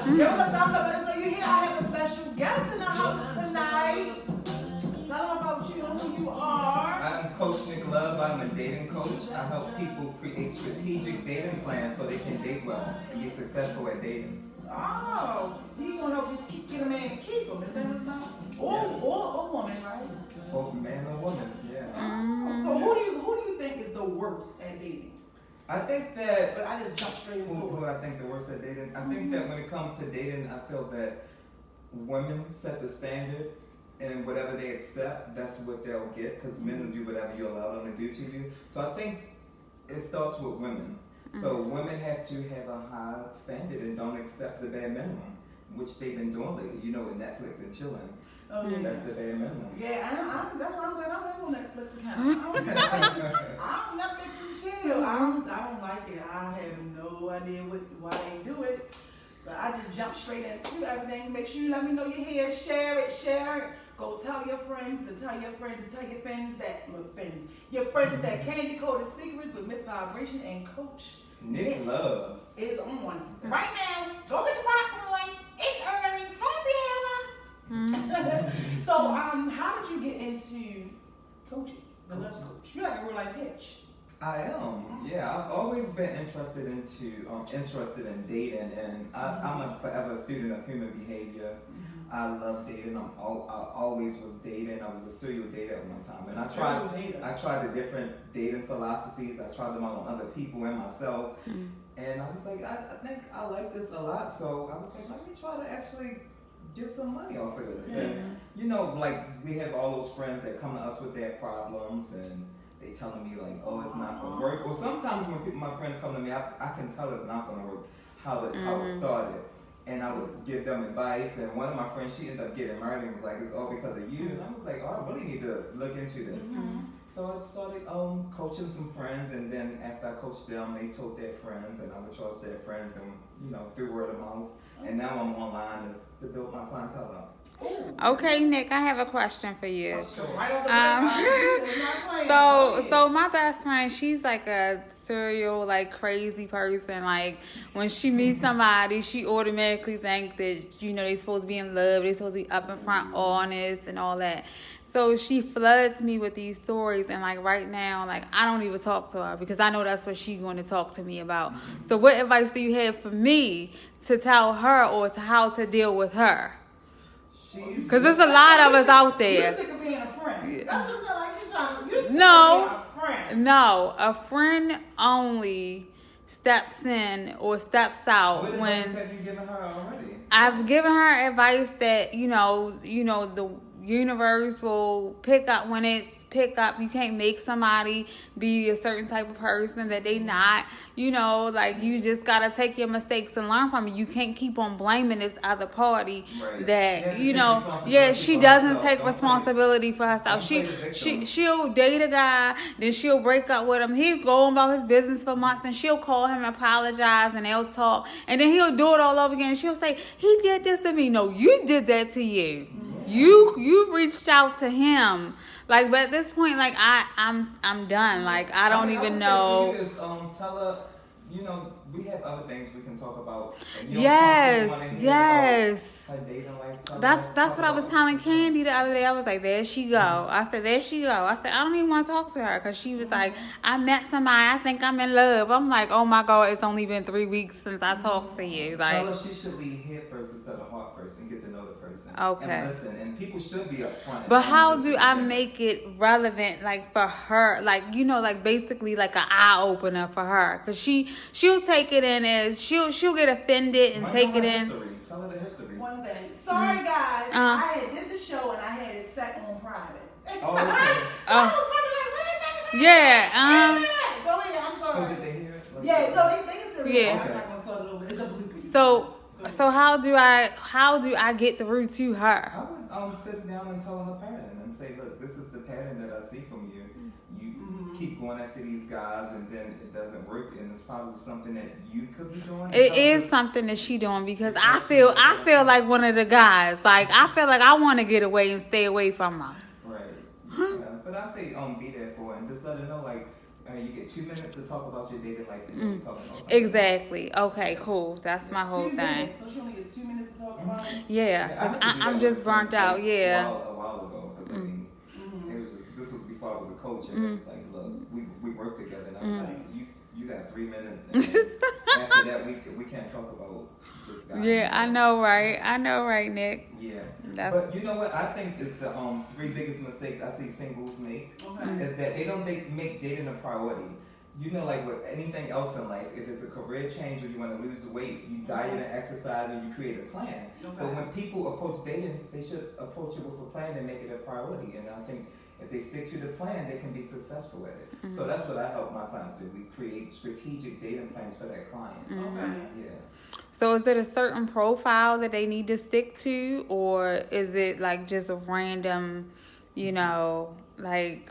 Give us a thumbs up. Let us know you're here. I have a special guest in the house tonight. Tell them about you and who you are. I'm Coach Nick Love. I'm a dating coach. I help people create strategic dating plans so they can date well and be successful at dating. Oh, so he's gonna help you get a man and keep him. Is that about? Or a woman, right? Both man or woman, yeah. So who do you think is the worst at dating? I think that. But I just jumped straight into Who it. I think the worst at dating? I think that when it comes to dating, I feel that women set the standard, and whatever they accept, that's what they'll get. Because men will do whatever you allow them to do to you. So I think it starts with women. So women have to have a high standard and don't accept the bare minimum, which they've been doing lately. You know, with Netflix and chilling. Oh, yeah. That's the bare minimum. Yeah, that's why I'm glad I'm on Netflix account. I'm Netflix and chill. I don't like it. I have no idea why they do it. But I just jump straight into everything. Make sure you let me know you're here. Share it. Go tell your friends to tell your friends to tell your friends that Candy Coated Secrets with Miss Vibration and Coach Nick Love is on. Right now, go get your popcorn. It's early. Happy hour. So, how did you get into coaching? The love coach. You're like a real life bitch. I am. Yeah, I've always been interested in dating, and I'm a forever student of human behavior. I love dating. I always was dating. I was a serial dater at one time, and I tried the different dating philosophies. I tried them out on other people and myself, and I was like, I think I like this a lot. So I was like, let me try to actually get some money off of this. And, you know, like we have all those friends that come to us with their problems and they telling me like, oh, it's not gonna work. Or sometimes when my friends come to me, I can tell it's not gonna work how it started. And I would give them advice. And one of my friends, she ended up getting married and was like, it's all because of you. And I was like, oh, I really need to look into this. So I started coaching some friends, and then after I coached them, they told their friends, and I would charge their friends, and you know, through word of mouth. And now I'm online to build my clientele up. Okay, Nick, I have a question for you. So So my best friend, she's like a serial, like crazy person. Like when she meets somebody, she automatically think that, you know, they're supposed to be in love, they're supposed to be up in front, honest and all that. So she floods me with these stories, and like right now, like I don't even talk to her because I know that's what she's going to talk to me about. So what advice do you have for me to tell her or to how to deal with her? Because there's a lot of us out there. You're sick of being a friend. That's what it's like. She's trying to. You're sick No, of being a friend. no, a friend only steps in or steps out What when. advice have you given her already? I've given her advice that you know the universe will pick up when it pick up. You can't make somebody be a certain type of person that they not. You know, like you just gotta take your mistakes and learn from it. You can't keep on blaming this other party that she doesn't take responsibility for herself. She'll date a guy, then she'll break up with him. He'll go about his business for months, and she'll call him and apologize, and they'll talk, and then he'll do it all over again. And she'll say, he did this to me. No, you did that to you. You reached out to him. Like, but at this point, like I'm done. Like I don't even know. Tell her, you know, we have other things we can talk about. Yes. Her dating life. That's what I was telling Candy the other day. I was like, there she go. I said, there she go. I said, I don't even want to talk to her because she was like, I met somebody. I think I'm in love. I'm like, oh my God, it's only been 3 weeks since I talked to you. Like, tell her she should lead head first instead of heart first and get to know the person. Okay. And listen, and people should be upfront. But how do I make it relevant, like for her, like you know, like basically like an eye opener for her, because she'll take it in as she'll get offended and take it in. Tell her the history. One thing. Sorry, guys. I had did the show and I had it set on private. Oh, okay. I was wondering, like, where is that? Yeah. Go ahead. I'm sorry. So did they hear it? Yeah. No, they still. Yeah. I'm not gonna start it over. It's a blooper. So how do I get through to her? I would sit down and tell her pattern and say, look, this is the pattern that I see from you. You keep going after these guys, and then it doesn't work, and it's probably something that you could be doing. It is something that she doing because I feel like one of the guys. Like I feel like I want to get away and stay away from her. Right. Yeah. But I say, be there for her and just let her know, like, you get 2 minutes to talk about your dating life, and you're talking about something Exactly. Okay, cool. That's my whole 2 thing. minutes. So she only gets 2 minutes to talk about it. Yeah, I 'cause used to do I'm that just with burnt friends, out. Yeah. A while ago, because I mean, it was just, this was before I was a coach, and it was like, look, we worked together, and I was like, you got 3 minutes, and then after that we can't talk about this guy. Yeah, I know, right, Nick. Yeah, That's- but you know what? I think it's the 3 biggest mistakes I see singles make Okay. is that they don't make dating a priority. You know, like with anything else in life, if it's a career change or you want to lose weight, you diet and exercise, or you create a plan. Okay. But when people approach dating, they should approach it with a plan and make it a priority. And I think if they stick to the plan, they can be successful at it. So that's what I help my clients do. We create strategic dating plans for that client. Okay. Yeah. So is it a certain profile that they need to stick to, or is it like just a random, you know, like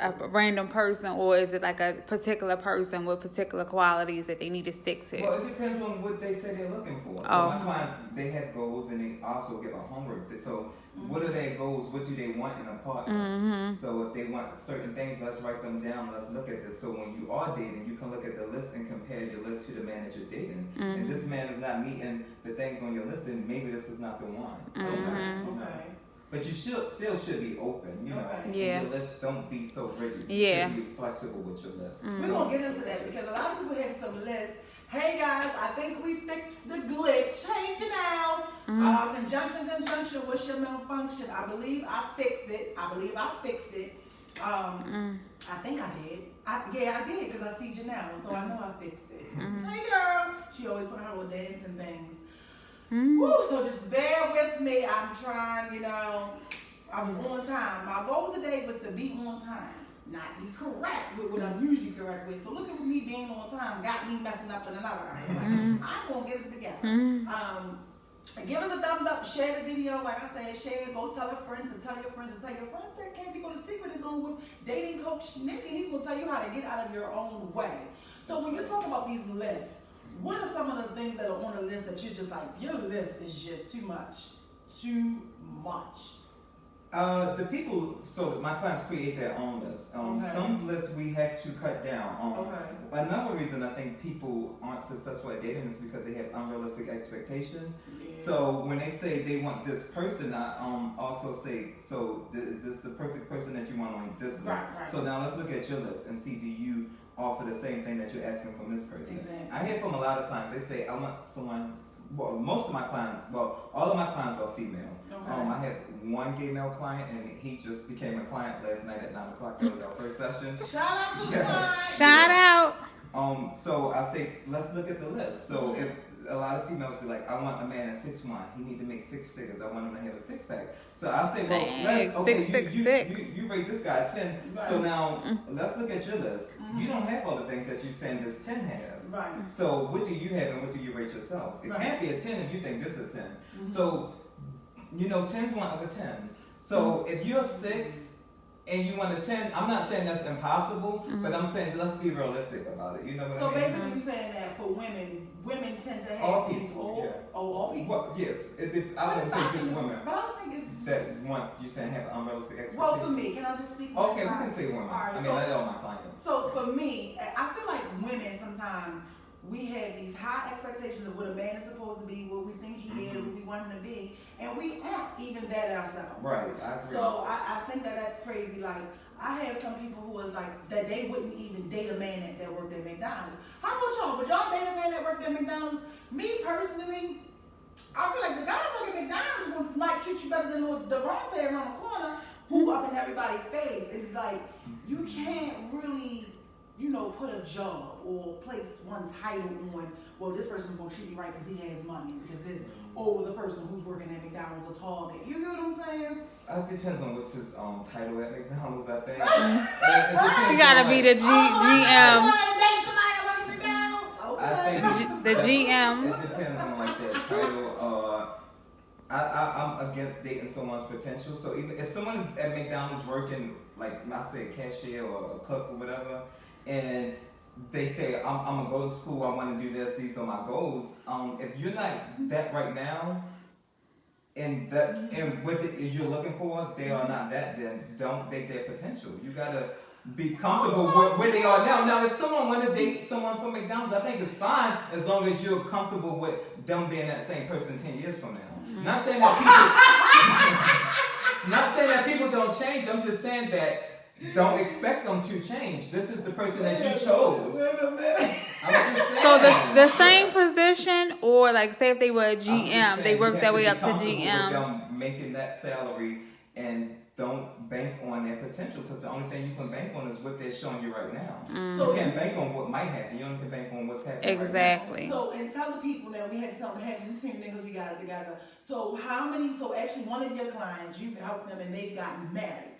a random person, or is it like a particular person with particular qualities that they need to stick to? Well, it depends on what they say they're looking for. So Oh. my clients, they have goals and they also give a homework. So what are their goals? What do they want in a partner? So if they want certain things, let's write them down. Let's look at this. So when you are dating, you can look at the list and compare your list to the man that you're dating. If this man is not meeting the things on your list, then maybe this is not the one. Okay. But you still should be open, you know. Okay. Yeah. Your list, don't be so rigid. You Yeah. should be flexible with your list. We're gonna get into that because a lot of people have some lists. Hey guys, I think we fixed the glitch. Hey Janelle, conjunction, what's your malfunction? I believe I fixed it. I think I did. I did because I see Janelle, so I know I fixed it. Hey girl, she always put her little dance and things. Woo, so just bear with me. I'm trying, you know. I was on time. My goal today was to be on time, not be correct with what I'm usually correct with. So look at me being on time got me messing up in another area. I'm gonna get it together. Give us a thumbs up, share the video. Like I said, share, go tell your friends and tell your friends and tell your friends that can't be. Go to Secret is on with dating coach Nick, and he's gonna tell you how to get out of your own way. So when you talk about these lists, what are some of the things that are on the list that you're just like, your list is just too much? Too much. The people, so my clients create their own list. Okay. Some lists we have to cut down. Okay. Another reason I think people aren't successful at dating is because they have unrealistic expectations. Yeah. So when they say they want this person, I also say, so is this the perfect person that you want on this list? Right. So now let's look at your list and see, do you offer the same thing that you're asking from this person? Exactly. I hear from a lot of clients, they say, I want someone, well, most of my clients, well, all of my clients are female. Okay. I had one gay male client, and he just became a client last night at 9 o'clock. That was our first session. Shout out to the Yeah. client. Shout out. So I say, let's look at the list. So if a lot of females be like, I want a man at 6'1", he need to make 6 figures. I want him to have a 6-pack. So I say, well, Dang, let's, six. you rate this guy 10. Right. So now let's look at your list. You don't have all the things that you saying this 10 have. Right. So what do you have and what do you rate yourself? It Right. can't be a 10 if you think this is a 10. So, you know, 10s want other 10s. So if you're 6 and you want a 10, I'm not saying that's impossible, but I'm saying let's be realistic about it. You know what So I mean? basically, you're saying that for women tend to have All these people, old, yeah. all people. Well, yes, I But wouldn't I say think just women But I don't think it's. that want, you saying have unrealistic expectations. Well, for me, can I just speak? Okay, we can say women. All right, I mean, so- not all my clients. So for me, I feel like women sometimes we have these high expectations of what a man is supposed to be, what we think he is, what we want him to be, and we aren't even that ourselves. Right, I agree. So I think that's crazy. Like I have some people who was like that they wouldn't even date a man that worked at McDonald's. How about y'all? Would y'all date a man that worked at McDonald's? Me personally, I feel like the guy that worked at McDonald's might treat you better than little Devontae around the corner, who up in everybody's face. It's like you can't really, you know, put a job or place one title on, well, this person's gonna treat me right because he has money, because this, or the person who's working at McDonald's or Target. You know what I'm saying? It depends on what's his title at McDonald's, I think. It depends You gotta on, be like, the Oh, GM. I wanna date somebody that works at McDonald's. Okay. I think The GM. It depends on like that title. I'm against dating someone's potential. So even if someone is at McDonald's working, like I say, a cashier or a cook or whatever, and they say I'm gonna go to school, I want to do this, these are my goals. If you're not that right now, and what you're looking for, they are not that, then don't date their potential. You gotta be comfortable with where they are now. Now, if someone want to date someone from McDonald's, I think it's fine as long as you're comfortable with them being that same person 10 years from now. Not saying that people, not saying that people don't change. I'm just saying that don't expect them to change. This is the person that you chose. Wait a minute. I'm just saying. So the same position, or like say if they were a I'm just GM, they saying work you their have way to up be to comfortable with GM. them making that salary, and don't bank on their potential, because the only thing you can bank on is what they're showing you right now. So You can't bank on what might happen. You only can bank on what's happening Exactly. So, and tell the people that we had something happen between niggas, we got it together. So, actually, one of your clients, you've helped them and they've gotten married.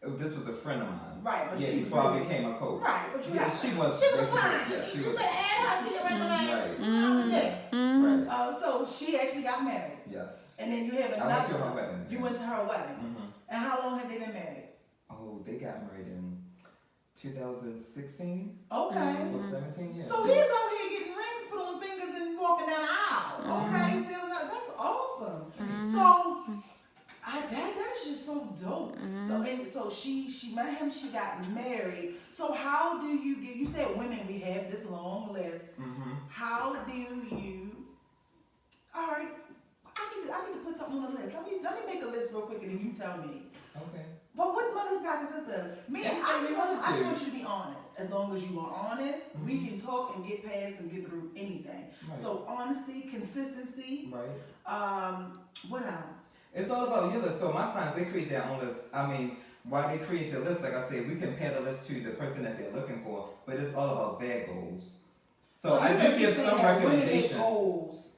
right now. This was a friend of mine. Right, but yeah, she before I was became a coach. Right, but you Yeah, got she was a basically- client. yeah, she you was- said add her to your resume. Right. Yeah. Right. So she actually got married. Yes. And then you have I another. went to her wedding. You went to her wedding. Mhm. And how long have they been married? Oh, they got married in 2016 Okay. or 17 years. So he's out here getting rings put on fingers and walking down the aisle. Okay, still that's awesome. So that is just so dope. So she met him, she got married. So how do you get? You said women, we have this long list. Mm-hmm. How do you? All right, I need to put something on the list. Let me make a list real quick and then you tell me. Okay. But what mother's got consist of? Me, Anything I just you want want to. you to be honest. As long as you are honest, we can talk and get past and get through anything. Right. So honesty, consistency. Right. What else? It's all about your list. So my clients, they create their own list. I mean, while they create the list, like I said, we compare the list to the person that they're looking for, but it's all about their goals. So I do give some recommendations. Goals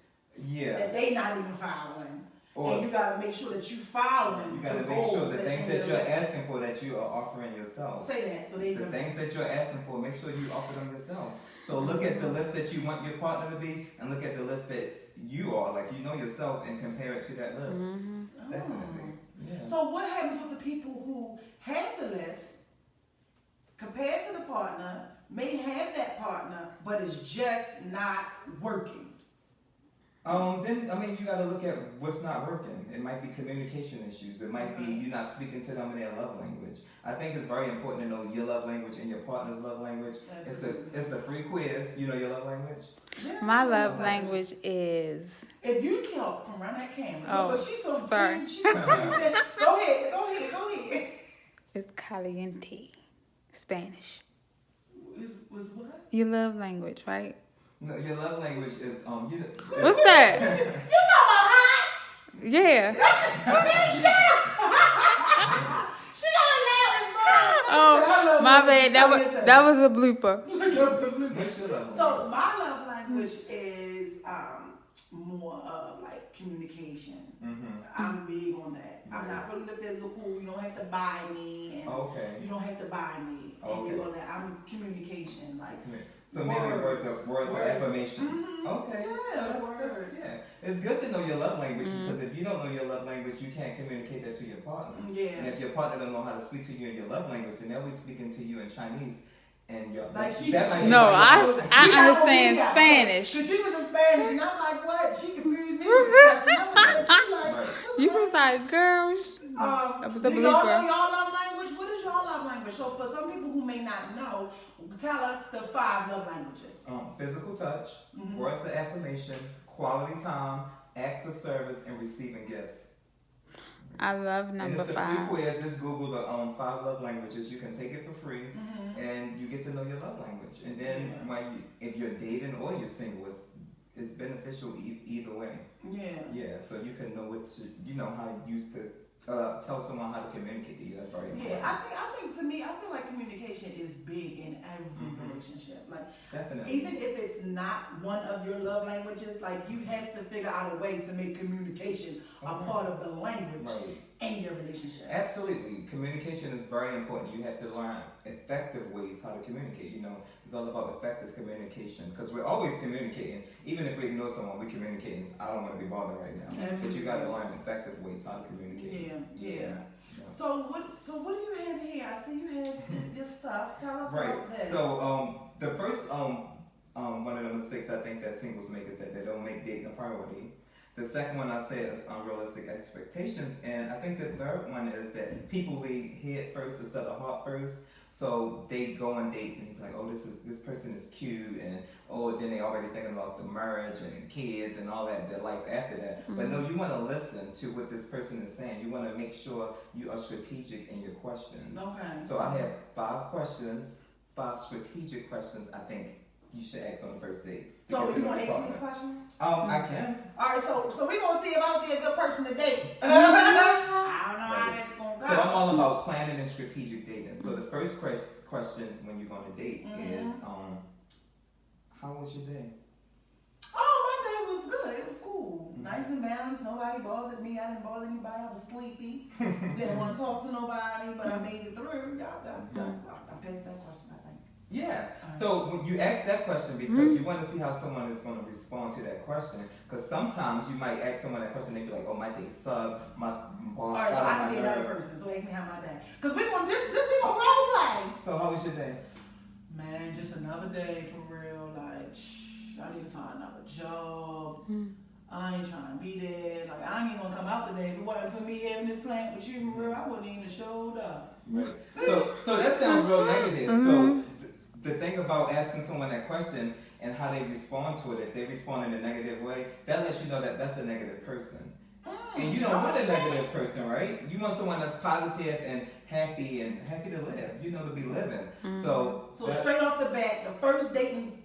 Yeah. that they not even following. Or And you gotta make sure that you following. you got to the make goals sure the that's things in that your you're list. asking for that you are offering yourself. Say that so they The know. things that you're asking for, make sure you offer them yourself. So look at the list that you want your partner to be, and look at the list that you are, like you know yourself, and compare it to that list. Definitely. Yeah. So what happens with the people who have the list compared to the partner, may have that partner, but it's just not working? Then I mean you got to look at what's not working. It might be communication issues. It might be you not speaking to them in their love language. I think it's very important to know your love language and your partner's love language. It's a free quiz. You know your love language. Yeah. My love language is If you talk from around that camera, Oh, but she's so sorry. She's so go ahead. it's caliente, Spanish. Was what? Your love language, right? No, your love language is What's that? You talking about hot? Yeah. She got loud and fun. Oh, my bad. That was a blooper. What's your love language? So my love language is more of like communication. Mm-hmm. I'm big on that. I'm not really the physical. You don't have to buy me, and Okay. you don't have to buy me. And Okay. you know that I'm communication. Like So maybe words of affirmation. Mhm. Okay. Yeah, So that's words. yeah. It's good to know your love language because if you don't know your love language, you can't communicate that to your partner. Yeah. And if your partner don't know how to speak to you in your love language, then they'll be speaking to you in Chinese, and your Like she that might be No, like- We I got understand what we got. Spanish. Cause she was in Spanish, and I'm like, what? She confused me. She You was like, girl. That was a do y'all know blooper. y'all love language? What is y'all love language? So for some people who may not know, tell us the 5 love languages. Physical touch, words of affirmation, quality time, acts of service, and receiving gifts. I love And number it's a 5. free quiz. Just Google the 5 love languages. You can take it for free, and you get to know your love language. And then if you're dating or you're single, it's beneficial either way. Yeah. Yeah, so you can know how you to tell someone how to communicate to you. That's very important. Yeah, I think to me, I feel like communication is big in every relationship. Like, Definitely. even if it's not one of your love languages, like you have to figure out a way to make communication a part of the language in your relationship. Absolutely. Communication is very important. You have to learn effective ways how to communicate. It's all about effective communication because we're always communicating. Even if we ignore someone, we're communicating. I don't want to be bothered right now. But you got to learn effective ways how to communicate. Yeah. So what do you have here? I see you have your stuff. Tell us about this. So the first one of the mistakes I think that singles make is that they don't make dating a priority. The second one I say is unrealistic expectations, and I think the third one is that people lead head first instead of heart first. So they go on dates and you be like, oh, this person is cute, and oh, then they already thinking about the marriage and kids and all that, their life after that. But no, you want to listen to what this person is saying. You want to make sure you are strategic in your questions. Okay. So I have 5 strategic questions I think you should ask on the first date. So you want to ask me questions? I can. All right, so we're going to see if I'll be a good person to date. I don't know how that's going to go. So I'm all about planning and strategic dating. So the first question when you're going to date is, how was your day? Oh, my day was good. It was cool. Nice and balanced. Nobody bothered me. I didn't bother anybody. I was sleepy. Didn't want to talk to nobody, but I made it through. Yeah, that's I passed that question, I think. Yeah. So when you ask that question because you want to see how someone is going to respond to that question. Because sometimes you might ask someone that question, they be like, "Oh, my day sucked. My boss." All right, so I can be another person. So ask me how my day. Because we gonna role play. So how was your day? Man, just another day for real. Like, I need to find another job. I ain't trying to be there. Like, I ain't even gonna come out today. If it wasn't for me having this plan with you for real, I wouldn't even have showed up. Right. So that sounds real negative. So the thing about asking someone that question and how they respond to it, if they respond in a negative way, that lets you know that that's a negative person. And you don't want a negative person, right? You want someone that's positive and happy to live, to be living. So straight off the bat, the first dating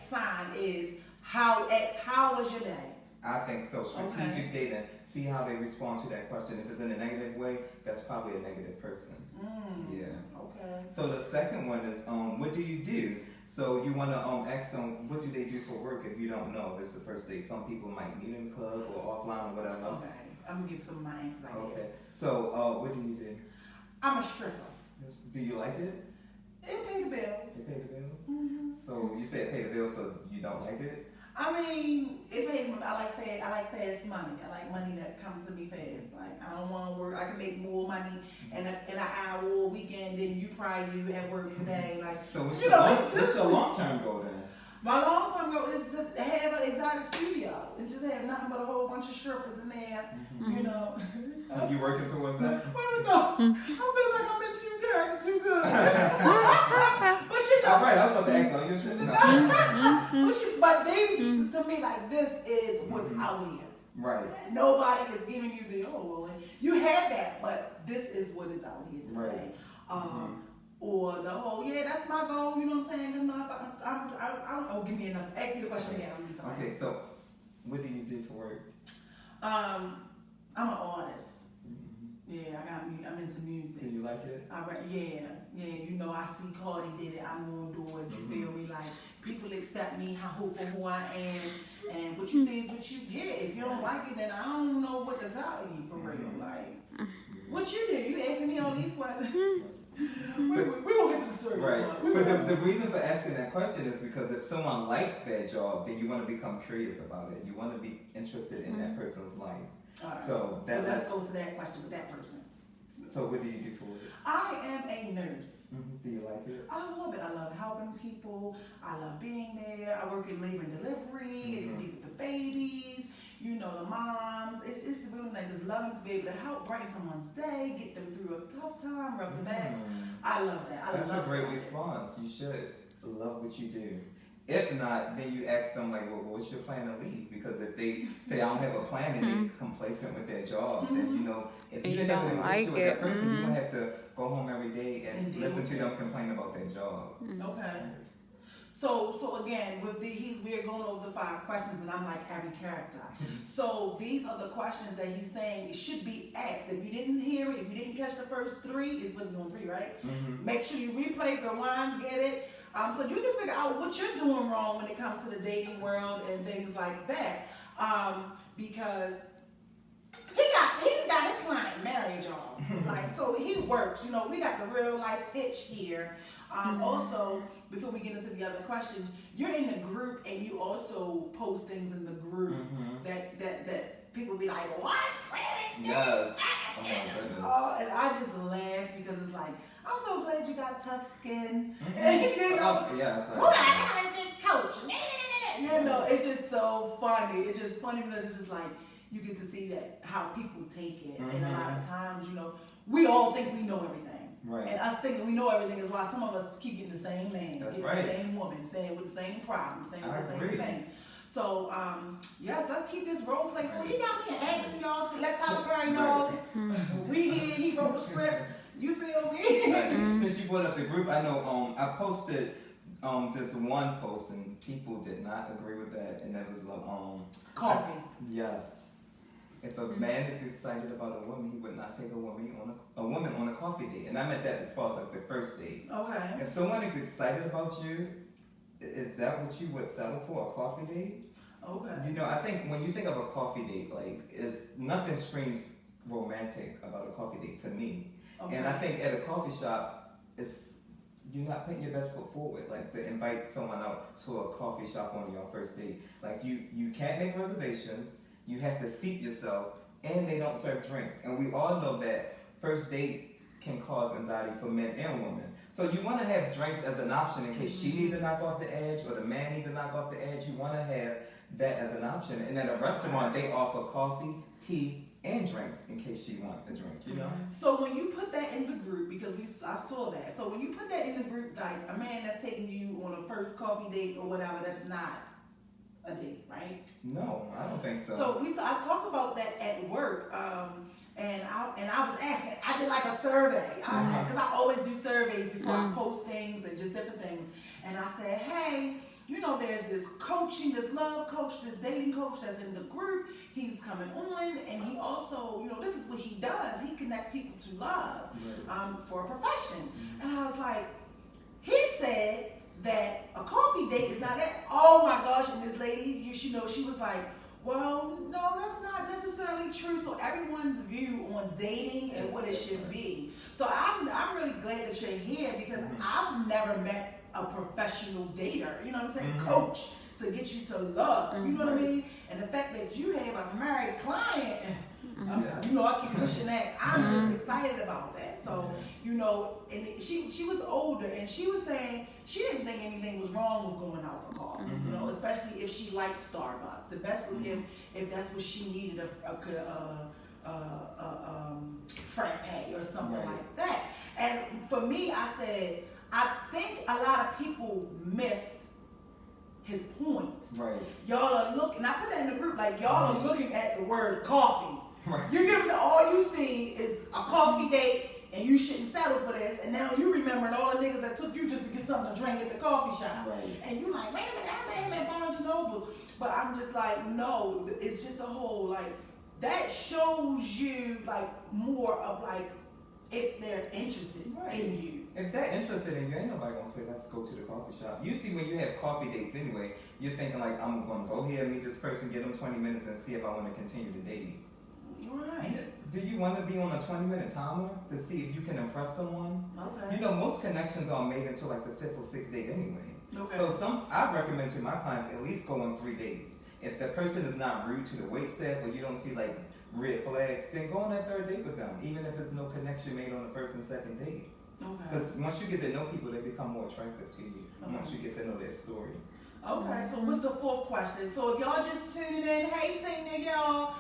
sign is how was your day? I think so. Strategic dating. See how they respond to that question. If it's in a negative way, that's probably a negative person. Yeah. Okay. So the second one is, what do you do? So you want to ask them, what do they do for work if you don't know if it's the first date. Some people might meet in the club or offline or whatever. Okay. I'm gonna give some of my insight. Okay. So what do you do? I'm a stripper. Do you like it? It pay the bills. It pay the bills? So you said pay the bills, so you don't like it? I mean, it pays me. I like fast money. I like money that comes to me fast. Like, I don't want to work. I can make more money in an hour or weekend than you probably do at work today. Like, so what's your long-term goal then? My long-term goal is to have an exotic studio and just have nothing but a whole bunch of strippers in there. Are you working towards that? Well, no. I feel like I'm in too good. But all right, I was about to ask, are you a stripper? But these, to me, like, this is what's out here. Right. Nobody is giving you you had that, but this is what is out here today. Right. Or the whole, that's my goal, you know what I'm saying? I don't give me enough. Ask me the question again. Okay, so what do you do for work? I'm an artist. Yeah, I'm into music. Do you like it? Yeah. I see Cardi did it. I'm gonna do it. You feel me? Like, people accept me for who I am, and what you see is what you get. If you don't like it, then I don't know what to tell you for real. Like, what you do? You asking me all these questions? we won't get to the service. Right. But the reason for asking that question is because if someone liked that job, then you want to become curious about it. You want to be interested in that person's life. Right. So let's go to that question with that person. So what do you do for it? I am a nurse. Do you like it? I love it. I love helping people. I love being there. I work in labor and delivery, and with the babies, the moms. It's really nice. It's loving to be able to help brighten someone's day, get them through a tough time, rub the backs. I love that. That's a great response. You should love what you do. If not, then you ask them, like, well, what's your plan to leave? Because if they say, I don't have a plan, and they're complacent with their job, then, if you're not in a relationship with that person, you're going to have to go home every day and listen to them complain about their job. Okay. So again, with we're going over the 5 questions, and I'm like Harry character. So these are the questions that he's saying it should be asked. If you didn't hear it, if you didn't catch the first 3, it's supposed to be on 3, right? Make sure you replay, rewind, get it. So you can figure out what you're doing wrong when it comes to the dating world and things like that. Because he just got his client married, y'all. Like, so he works. We got the real life pitch here. Also, before we get into the other questions, you're in the group and you also post things in the group that people be like, what? Yes. Oh my goodness. And I just laugh because it's like, I'm so glad you got tough skin. Yes. Who the hell is this coach? It's just so funny. It's just funny because it's just like, you get to see that how people take it. And a lot of times, you know, we all think we know everything. Right. And us thinking we know everything is why some of us keep getting the same man, That's getting right. the same woman, staying with the same problem, staying with I the agree. same thing. So, yes, let's keep this role play going. He got me angry, y'all. Let Tyler Perry know we here. He wrote the script. You feel me? Like, since you brought up the group, I know I posted this one post and people did not agree with that, and that was Coffee. yes. If a man is excited about a woman, he would not take a woman on a coffee date, and I meant that as far as like the first date. Okay. If someone is excited about you, is that what you would settle for, a coffee date? Okay. You know, I think when you think of a coffee date, like, nothing screams romantic about a coffee date to me. Okay. And I think at a coffee shop, you're not putting your best foot forward, like to invite someone out to a coffee shop on your first date. Like you can't make reservations, you have to seat yourself, and they don't serve drinks. And we all know that first date can cause anxiety for men and women. So you want to have drinks as an option in case she needs to knock off the edge or the man needs to knock off the edge. You want to have that as an option. And at a restaurant, they offer coffee, tea, and drinks in case she wants a drink, you know? So when you put that in the group, because I saw that. So when you put that in the group, like a man that's taking you on a first coffee date or whatever, that's not a date, right? No, I don't think so. So I talk about that at work, and I was asking. I did like a survey because I always do surveys before I post things and just different things. And I said, hey, you know, there's this coaching, this love coach, this dating coach that's in the group. He's coming on, and he also, you know, this is what he does. He connects people to love for a profession. And I was like, he said that a coffee date is not that. Oh my gosh! And this lady, you know, she was like, well, no, that's not necessarily true. So everyone's view on dating and what it should be. So I'm really glad that you're here because I've never met a professional dater. You know what I'm saying? Coach to get you to love. You know what I mean? And the fact that you have a married client. You know, I keep pushing that. I'm just excited about that. So, you know, and she was older, and she was saying she didn't think anything was wrong with going out for coffee. You know, especially if she liked Starbucks, especially if that's what she needed frappe or something like that. And for me, I said I think a lot of people missed his point. Right. Y'all are looking. I put that in the group. Like y'all are looking at the word coffee. Right. You get all you see is a coffee date, and you shouldn't settle for this. And now you remembering all the niggas that took you just to get something to drink at the coffee shop. Right. And you like, man, I'm at Barnes and Noble. But I'm just like, no, it's just a whole like that shows you like more of like if they're interested in you. If they're interested in you, ain't nobody gonna say, let's go to the coffee shop. Usually when you have coffee dates anyway, you're thinking like, I'm gonna go here, meet this person, give them 20 minutes and see if I wanna continue to date. Right. Do you wanna be on a 20-minute timer to see if you can impress someone? Okay. You know, most connections are made until like the 5th or 6th date anyway. Okay. So I recommend to my clients at least go on 3 dates. If the person is not rude to the wait staff or you don't see like red flags, then go on that 3rd date with them, even if there's no connection made on the 1st and 2nd date. Okay. Because once you get to know people, they become more attractive to you. Once you get to know their story. Okay, so what's the 4th question? So if y'all just tuning in, hey, Tina, y'all,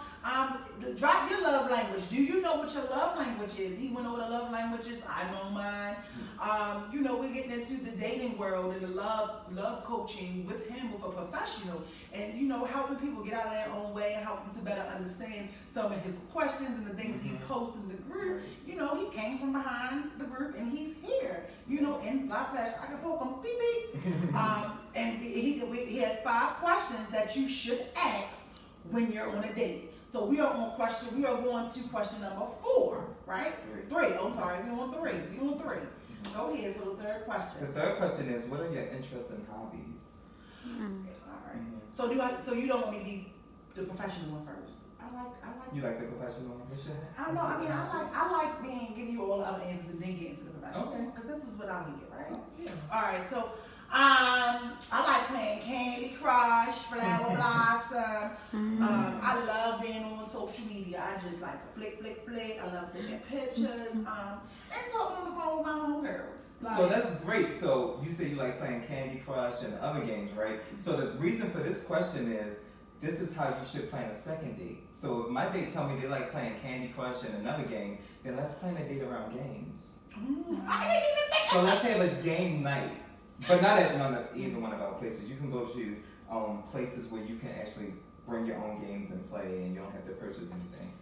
drop your love language. Do you know what your love language is? He went over the love languages. I know mine. You know, we're getting into the dating world and the love coaching with him, with a professional, and you know, helping people get out of their own way and help them to better understand some of his questions and the things he posts in the group. You know, he came from behind the group and he's here. You know, in live flash, I can poke him, beep beep. And he has 5 questions that you should ask when you're on a date. So we are going to question number 4, right? 3. Oh, sorry, we're on 3. We're on 3. Go ahead. So the 3rd question. The 3rd question is, what are your interests and hobbies? All right. So you don't want me to be the professional one first? I like. You like the professional one? I like giving you all the other answers and then get into the professional. Okay. Because this is what I'm here, right? Yeah. All right. So I like playing Candy Crush, Flower Blossom. I love being on social media. I just like to flick. I love taking pictures. And talking on the phone with my homegirls. So that's great. So you say you like playing Candy Crush and other games, right? So the reason for this question is, this is how you should plan a second date. So if my date tell me they like playing Candy Crush and another game, then let's plan a date around games. I didn't even think So let's have a game night, but not at either one of our places. You can go to places where you can actually bring your own games and play, and you don't have to purchase anything.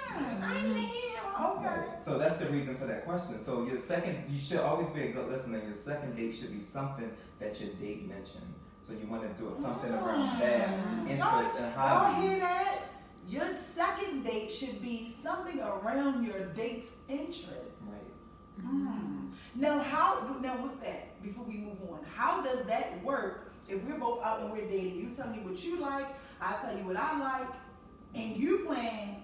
I didn't even hear him. Okay. Right. So that's the reason for that question. So you should always be a good listener. Your second date should be something that your date mentioned. So you want to do something around that interest and hobbies. Y'all hear that? Your second date should be something around your date's interest. Right. Now with that, before we move on, how does that work if we're both out and we're dating? You tell me what you like, I tell you what I like, and you plan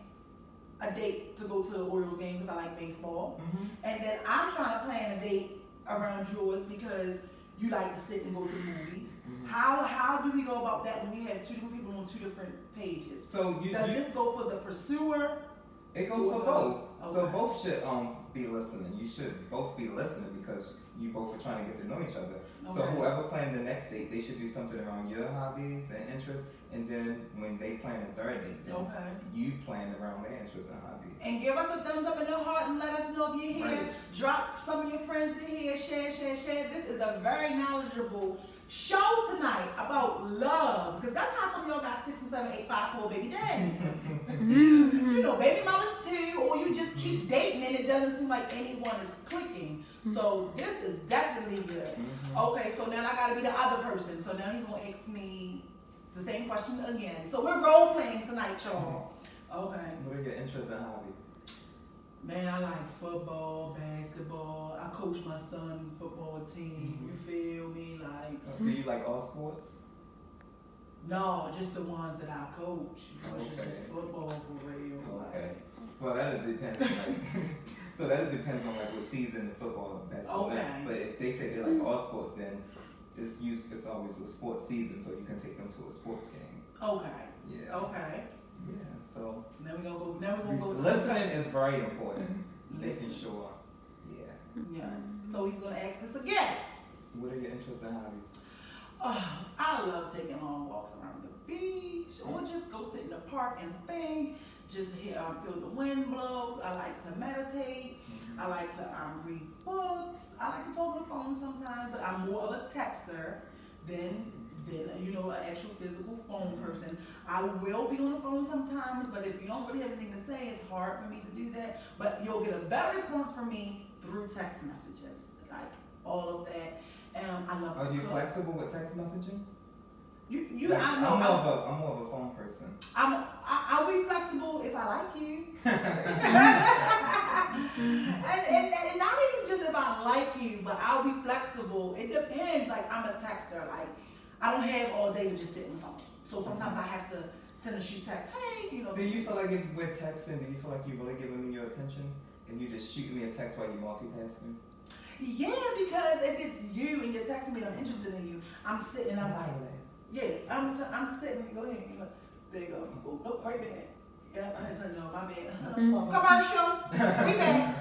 a date to go to the Orioles game because I like baseball, and then I'm trying to plan a date around yours because you like to sit and go to the movies. How do we go about that when we have two different people on two different pages? So Does this go for the pursuer? It goes for both. Okay. So both should be listening. You should both be listening because you both are trying to get to know each other. So Okay. whoever planned the next date, they should do something around your hobbies and interests. And then when they plan a third date, then you plan around their interests and hobbies. And give us a thumbs up in your heart and let us know if you're here. Right. Drop some of your friends in here. Share. This is a very knowledgeable show tonight about love. Because that's how some of y'all got 6 and 7, 8, 5, 4 baby daddies. You know, baby mamas too, or you just keep dating and it doesn't seem like anyone is clicking. So this is definitely good. Okay, so now I gotta be the other person. So now he's gonna ask me the same question again. So we're role playing tonight, y'all. Okay. What are your interests and hobbies? Man, I like football, basketball. I coach my son's football team. You feel me? Like, Do you like all sports? no, just the ones that I coach. You know, it's Okay. just football for real. Okay. Like, Well, that depends. So that depends on like what season the football and basketball. Okay. But if they say they like all sports, then it's always a sports season, so you can take them to a sports game. okay. Yeah. Okay. Yeah. So Now we're gonna go to the listening discussion. is very important. Making sure. Yeah. Yeah. So he's gonna ask this again. What are your interests and hobbies? I love taking long walks around the beach or just go sit in the park and think. Just feel the wind blow. I like to meditate. I like to read books. I like to talk on the phone sometimes, but I'm more of a texter than an actual physical phone person. I will be on the phone sometimes, but if you don't really have anything to say, it's hard for me to do that. But you'll get a better response from me through text messages, like all of that. I love to Are you cook. flexible with text messaging? Like, I'm more of a phone person. I'll be flexible if I like you. and not even just if I like you, but I'll be flexible. It depends. Like, I'm a texter. Like, I don't have all day to just sit on the phone. So sometimes I have to send a shoot text. Hey, Do you feel like if we're texting, do you feel like you're really giving me your attention? And you just shoot me a text while you're multitasking? Yeah, because if it's you and you're texting me and I'm interested in you, I'm sitting and I'm like, yeah, I'm sitting. Go ahead. There you go. Oh, right there. Yeah, I had to turn it on. My bad. Commercial. We back.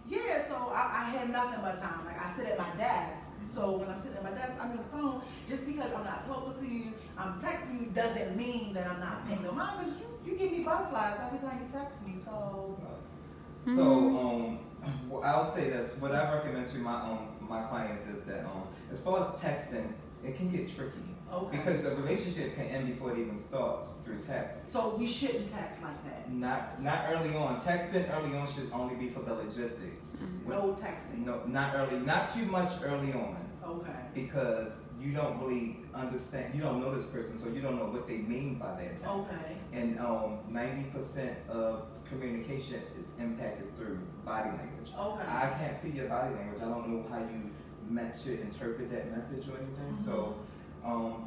Yeah, so I have nothing but time. Like, I sit at my desk. So when I'm sitting at my desk, I'm on the phone. Just because I'm not talking to you, I'm texting you, doesn't mean that I'm not paying no mind. Because you give me butterflies every time you text me. So I'll say this. What I recommend to my clients is that as far as texting, it can get tricky. Okay. Because a relationship can end before it even starts through text. So we shouldn't text like that. Not early on. Texting early on should only be for the logistics. No texting. No, not early. Not too much early on. Okay. Because you don't really understand. You don't know this person, so you don't know what they mean by that text. Okay. And 90% of communication is impacted through body language. Okay. I can't see your body language. I don't know how you meant to interpret that message or anything. So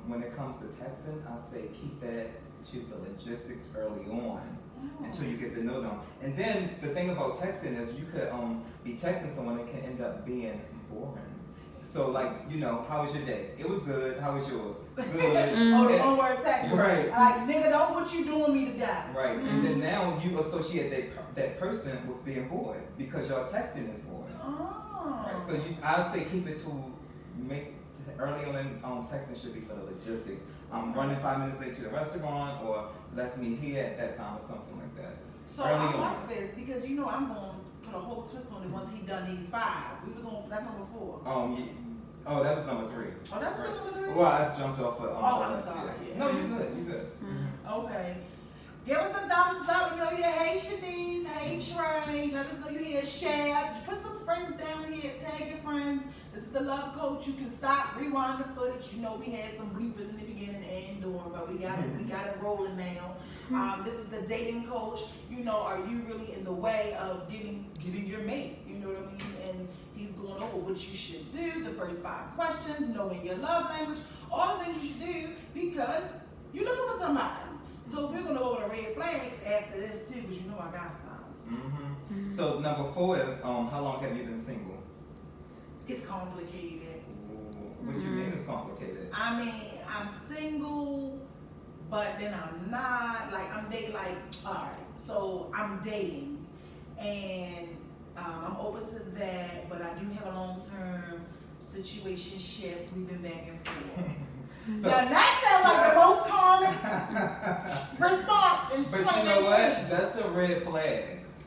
when it comes to texting, I say keep that to the logistics early on until you get to know them. And then the thing about texting is you could be texting someone that can end up being boring. So like, how was your day? It was good. How was yours? Good. Oh, the one-word text. Right. Like, nigga, don't what you doing me to death. Right. And then now you associate that person with being bored because your texting is boring. Oh. Right. So I'd say keep it to make early on in texting should be for the logistics. I'm running 5 minutes late to the restaurant, or let's meet here at that time, or something like that. So Early I on. like this because you know I'm gonna put a whole twist on it once he done these 5. We was on that's number 4. Oh, that was number 3. Oh, that was still number 3. Well, I jumped off of. I'm sorry. Yeah. No, you're good. You're good. Okay. Give us a thumbs up. You know, yeah, hey Shanice, hey Trey. Let us know you here. Share. Put some friends down here. Tag your friends. This is the Love Coach. You can stop, rewind the footage. You know, we had some bloopers in the beginning and during, but we got it rolling now. This is the dating coach. You know, are you really in the way of getting your mate? You know what I mean? And he's going over what you should do, the first 5 questions, knowing your love language, all the things you should do because you're looking for somebody. So we're gonna go over the red flags after this too, because you know I got some. So number 4 is how long have you been single? It's complicated. What do you mean it's complicated? I mean, I'm single, but then I'm not. Like I'm dating. Like all right, so I'm dating, and I'm open to that. But I do have a long-term situationship. We've been back and forth. So, now that sounds like the most common response in 2019. but you know what? That's a red flag.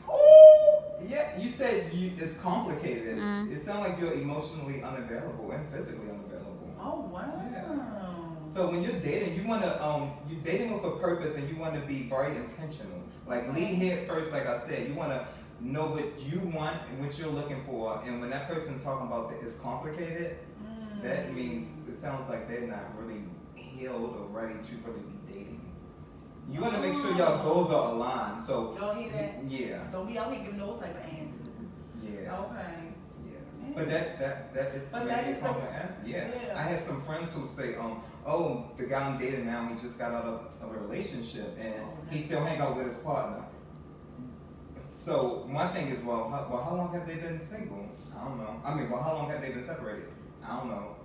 Ooh. Yeah, you said it's complicated. It sounds like you're emotionally unavailable and physically unavailable. Oh wow. Yeah. So when you're dating, you're dating with a purpose, and you want to be very intentional. Like lead head first, like I said, you want to know what you want and what you're looking for. And when that person's talking about that it's complicated, that means it sounds like they're not really healed or ready to really be dating. You want to make sure y'all goals are aligned. So y'all hear that? Yeah. Don't be out here giving those type of answers. Yeah. Okay. Yeah. But that is But maybe that is a common answer. Yeah. I have some friends who say, oh, the guy I'm dating now, he just got out of a relationship and he still hang out with his partner. So my thing is, well, how long have they been single? I don't know. I mean, well, how long have they been separated? I don't know.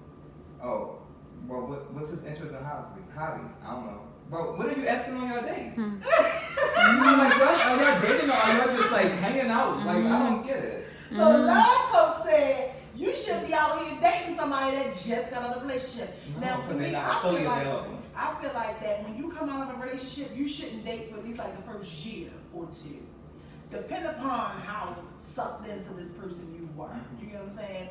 Oh, well, what's his interest in hobbies? I don't know. But what are you asking on your date? You mean like what? Are y'all dating or are y'all just like hanging out? Like I don't get it. So the love coach said you should be out here dating somebody that just got out of a relationship. No, now for but me, they're not fully available. I feel like that when you come out of a relationship, you shouldn't date for at least like the first year or 2. Depend upon how sucked into this person you were. You get what I'm saying?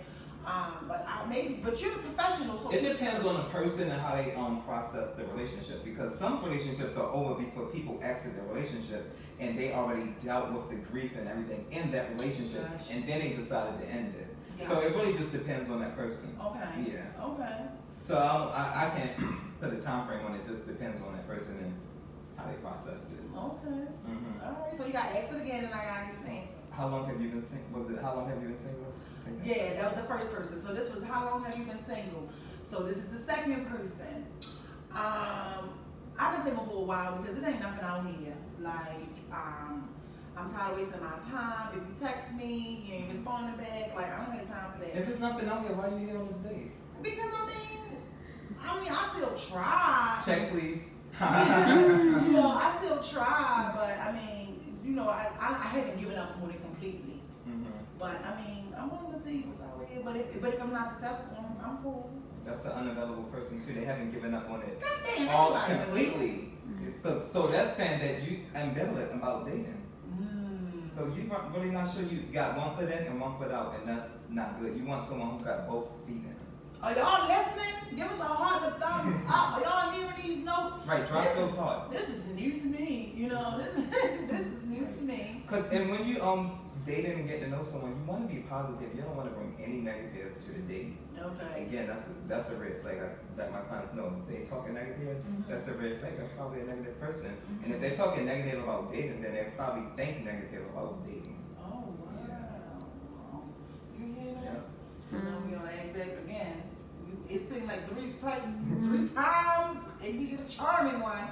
But you're a professional, so it depends on the person and how they process the relationship. Because some relationships are over before people exit their relationships, and they already dealt with the grief and everything in that relationship, and then they decided to end it. So it really just depends on that person. Okay. Yeah. Okay. So I can't put a time frame on it. Just depends on that person and how they processed it. Okay. All right. So you got to ask it again, and I got to give the answer. How long have you been single? How long have you been single? Yeah, that was the first person. So this was how long have you been single? So this is the second person. I've been single for a while because it ain't nothing out here. Like, I'm tired of wasting my time. If you text me, you ain't responding back. Like, I don't have time for that. If there's nothing out here, why are you here on this date? Because I still try. Check, please. You know, I still try, but I haven't given up on it completely. But I wanted to see what's out here. But if I'm not successful, I'm cool. That's an unavailable person too. They haven't given up on it Goddamn, all everybody. completely. So that's saying that you ambivalent about dating. So you're really not sure you got one foot in and one foot out, and that's not good. You want someone who got both feet in. Are y'all listening? Give us a heart and a thumbs up. Are y'all hearing these notes? Right, drop those hearts. This is new to me. You know, this is new to me. And when you dating and getting to know someone, you want to be positive. You don't want to bring any negatives to the date. Okay. Again, that's a red flag. That my clients know. If they talking negative, that's a red flag. That's probably a negative person. And if they're talking negative about dating, then they probably think negative about dating. Oh wow. Yeah. You hear that? Yeah. So now we gonna ask that again. It seemed like 3 times, and we get a charming one.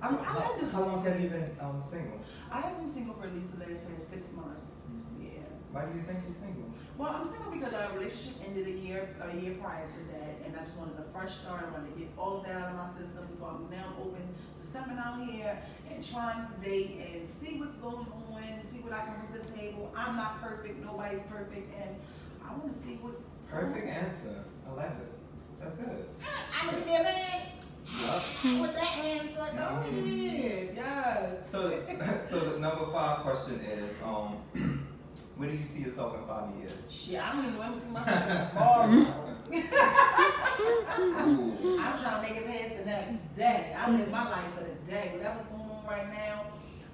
I love this. How long have you been single? I have been single for at least the last 6 months. Yeah. Why do you think you're single? Well, I'm single because our relationship ended a year prior to that, and I just wanted a fresh start. I wanted to get all of that out of my system, so I'm now open to stepping out here and trying to date and see what's going on, see what I can bring to the table. I'm not perfect, nobody's perfect, and I want to see what. Perfect answer. I like it. That's good. I'm gonna be a man. Yup. With that answer, go ahead. Yes. So the number 5 question is, where do you see yourself in 5 years? Shit, I don't even know. I'm see myself tomorrow. Ooh. I'm trying to make it past the next day. I live my life for the day. Whatever's going on right now,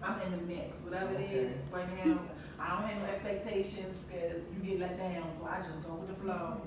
I'm in the mix. Whatever it is right now, I don't have no expectations because you get let down. So I just go with the flow.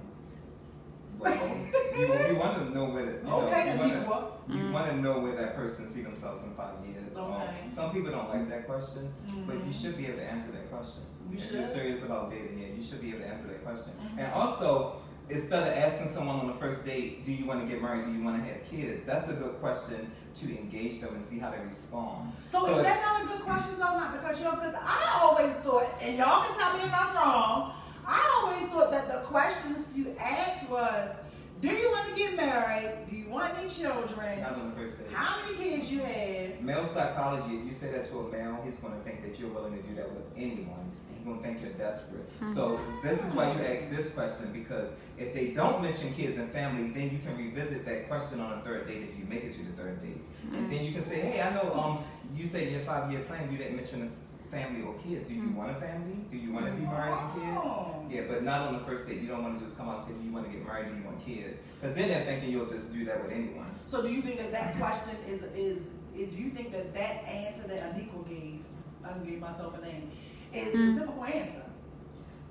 Well, you want to know where you want to know where that person see themselves in 5 years. Okay. Some people don't like that question, but you should be able to answer that question. If you're serious about dating, you should be able to answer that question. And also, instead of asking someone on the first date, do you want to get married? Do you want to have kids? That's a good question to engage them and see how they respond. So is that not a good question though? Not because because I always thought, and y'all can tell me if I'm wrong, I always thought that the questions to ask was, do you want to get married? Do you want any children? Not on the first date. How many kids you have? Male psychology, if you say that to a male, he's going to think that you're willing to do that with anyone. He's going to think you're desperate. So this is why you ask this question, because if they don't mention kids and family, then you can revisit that question on a third date if you make it to the third date. And then you can say, hey, I know you said in your 5-year plan you didn't mention family or kids. Do you want a family? Do you want to be married and kids? Yeah, but not on the first date. You don't want to just come out and say, do you want to get married? Do you want kids? Because then they're thinking you'll just do that with anyone. So do you think that question is do you think that answer that Anika gave, I gave myself a name, is the typical answer?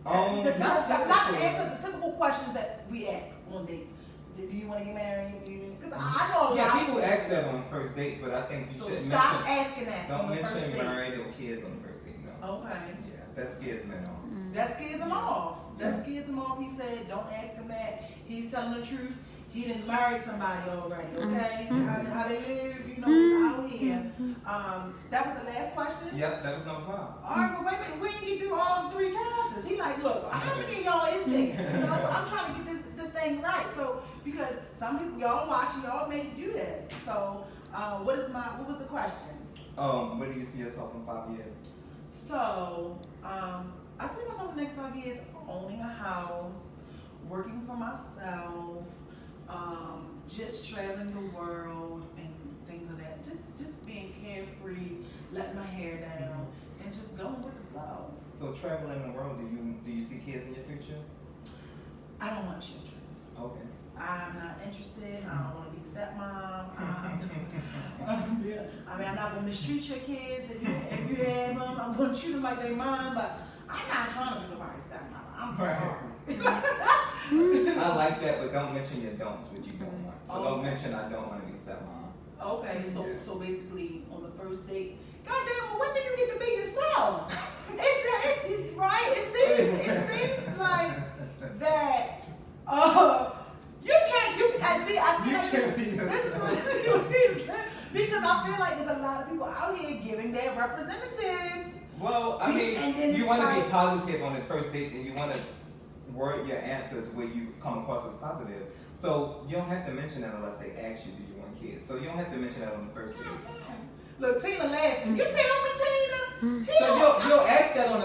Not the answer, the typical questions that we ask on dates. Do you want to get married? Because I know a lot. Yeah, people ask that on first dates, but I think you should stop asking that. Don't on the first mention date. married or kids on the first date. No. Okay. Yeah, that scares men off. That scares him off. That scares him off. He said, don't ask him that. He's telling the truth. He didn't marry somebody already, okay? How they live, it's out here. That was the last question? Yep, that was number 5. All right, but wait a minute, we didn't get through all 3 characters. He like, look, how many of y'all is there? I'm trying to get this thing right. So, because some people, y'all watching, y'all made you do this. So, what was the question? Where do you see yourself in 5 years? So, I see myself in the next 5 years owning a house, working for myself, just traveling the world and things of that. Just being carefree, letting my hair down, and just going with the flow. So traveling the world, do you see kids in your future? I don't want children. Okay. I'm not interested. I don't want to be a stepmom. I'm not gonna mistreat your kids if you have them. I'm gonna treat them like they mine, but I'm not trying to be nobody's stepmom. I'm sorry. I like that, but don't mention your don'ts, what you don't want. So don't mention I don't want to be stepmom. Okay, so basically on the first date, goddamn, when do you get to be yourself? It's right. It seems like that. You can't. I feel like can't be yourself. because I feel like there's a lot of people out here giving their representatives. Well, I mean, you want to be positive on the first dates, and you want to word your answers where you come across as positive. So you don't have to mention that unless they ask you, do you want kids? So you don't have to mention that on the first date. Look, Tina laughing. You feel me, Tina? So you'll ask that on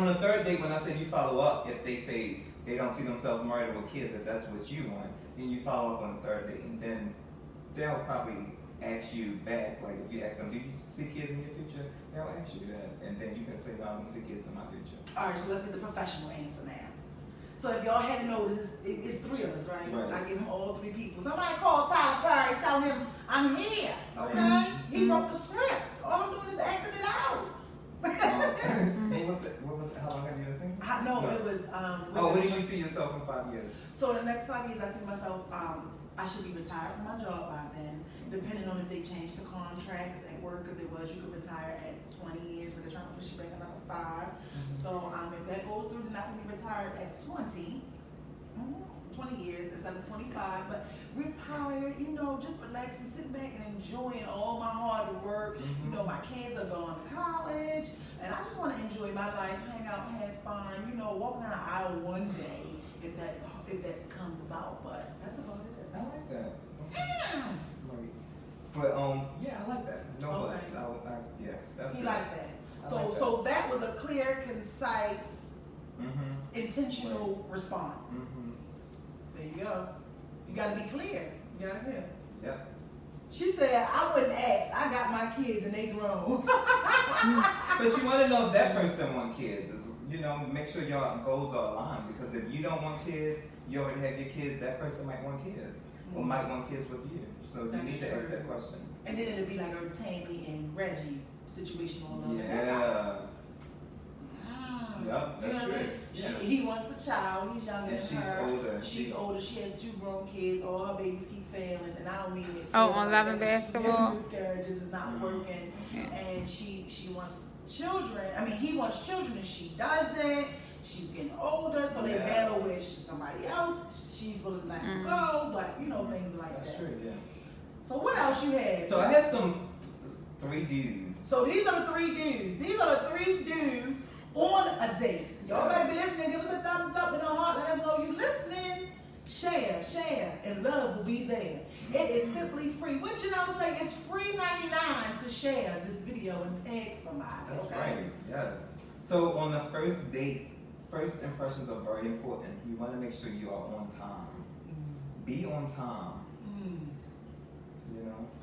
the third date when I say you follow up. If they say they don't see themselves married with kids, if that's what you want, then you follow up on the third date, and then they'll probably ask you back. Like if you ask them, do you see kids in your future? They'll ask you that, and then you can say, no, I don't see kids in my future. All right, so let's get the professional answer now. So if y'all hadn't noticed, it's 3 of us, right? I give him all 3 people. Somebody called Tyler Perry, tell him I'm here, okay? He wrote the script. All I'm doing is acting it out. What was it? How long have you been single? It was. Where do you see yourself in 5 years? So in the next 5 years, I see myself. I should be retired from my job by then, depending on if they change the contracts at work, because it was you could retire at 20 years, but they're trying to push you back another 5. So if that goes through, then I can be retired at 20 years instead of 25. But retired, just relaxing, sitting back and enjoying all my hard work. My kids are going to college, and I just want to enjoy my life, hang out, have fun. Walking down the aisle one day if that comes about. But that's about it. I like that. But yeah, I like that. No buts. Yeah, that's. He liked that. So that was a clear, concise, intentional response. There you go. You gotta be clear. You gotta be clear. Yep. She said, I wouldn't ask. I got my kids and they grown. But you want to know if that person want kids. Is, make sure your goals are aligned. Because if you don't want kids, you already have your kids, that person might want kids. Or might want kids with you. So you That's need to ask true. that question. And then it'll be like a Tammy and Reggie situation all over. Yeah. Yep, You know that's what I true. mean? Yeah. He wants a child. He's younger And than she's her. older. She's older. She has 2 grown kids. All her babies keep failing, and I don't mean it. Oh, failing on like Love and that, but Basketball? She miscarriages is not working, Yeah. and she wants children. I mean, he wants children, and she doesn't. She's getting older, so they Yeah. battle with somebody else. She's willing to let him go, but things like That's that. true, yeah. So what else you had? So I had some 3 dudes. So these are the 3 dudes. These are the 3 dudes on a date. Y'all better be listening. Give us a thumbs up and a heart. Let us know you listening. Share, and love will be there. It is simply free. What you know say? It's free 99 to share this video and tag somebody. That's okay? right, yes. So on the first date, first impressions are very important. You want to make sure you are on time. Be on time, Mm.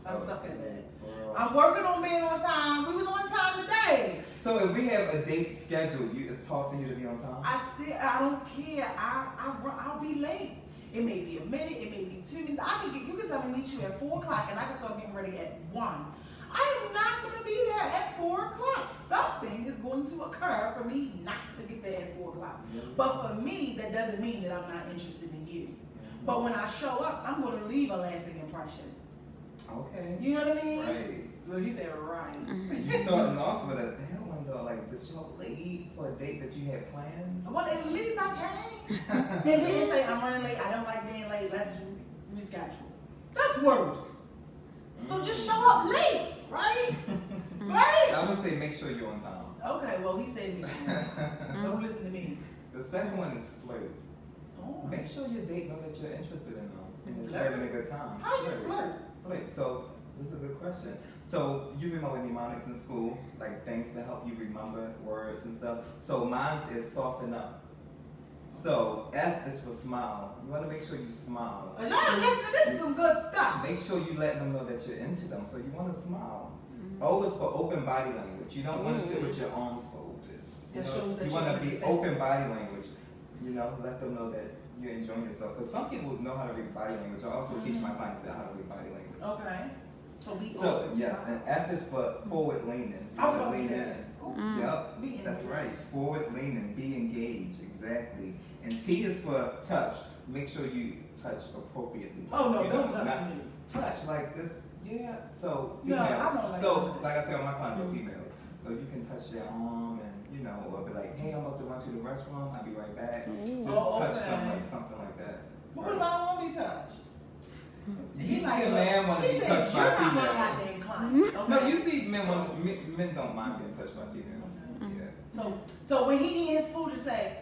I suck at that. For real. I'm working on being on time. We was on time today. So if we have a date scheduled, it's hard for you to be on time? I don't care. I'll be late. It may be a minute, it may be 2 minutes. You can tell me meet you at 4 o'clock and I can start getting ready at 1. I am not going to be there at 4 o'clock. Something is going to occur for me not to get there at 4 o'clock. But for me, that doesn't mean that I'm not interested in you. But when I show up, I'm going to leave a lasting impression. Okay. You know what I mean? Right. Well, he said right. You starting off with a bad one though, like this show late for a date that you had planned. Well, at least I came. And then he say, I'm running late. I don't like being late. Let's reschedule. That's worse. So just show up late, right? Right? I would say make sure you're on time. Okay, well, he said me. Don't listen to me. The second one is flirt. Oh. Make sure your date know that you're interested in them and that you're Flirt? having a good time. How you flirt? Flirt. So this is a good question. So you remember mnemonics in school, like things to help you remember words and stuff. So mine is soften up. So S is for smile. You want to make sure you smile. Y'all listening? This is some good stuff. Make sure you let them know that you're into them. So you want to smile. O is for open body language. You don't want to sit with your arms folded. That shows that You you're want to in be the open body language. Let them know that you're enjoying yourself. Because some people know how to read body language. I also teach my clients how to read body language. Okay. So be So open. yes, and F is for forward leaning. You I want to love lean that. in. Yep, Be that's engaged. right. Forward leaning, be engaged, exactly. And T is for touch. Make sure you touch appropriately. Oh, no, You don't know, touch not- me. Touch like this, yeah. So No, females. I don't like so that. like I said, all my clients are females. So you can touch their arm and or be like, hey, I'm about to run to the restroom. I'll be right back. Just Oh, touch okay. them like something like that. But what if I don't want to be touched? You see a man want to be touched by a You're not my female. goddamn client. Okay? No, you see men don't mind being touched by females. Yeah. So when he eat his food, just say,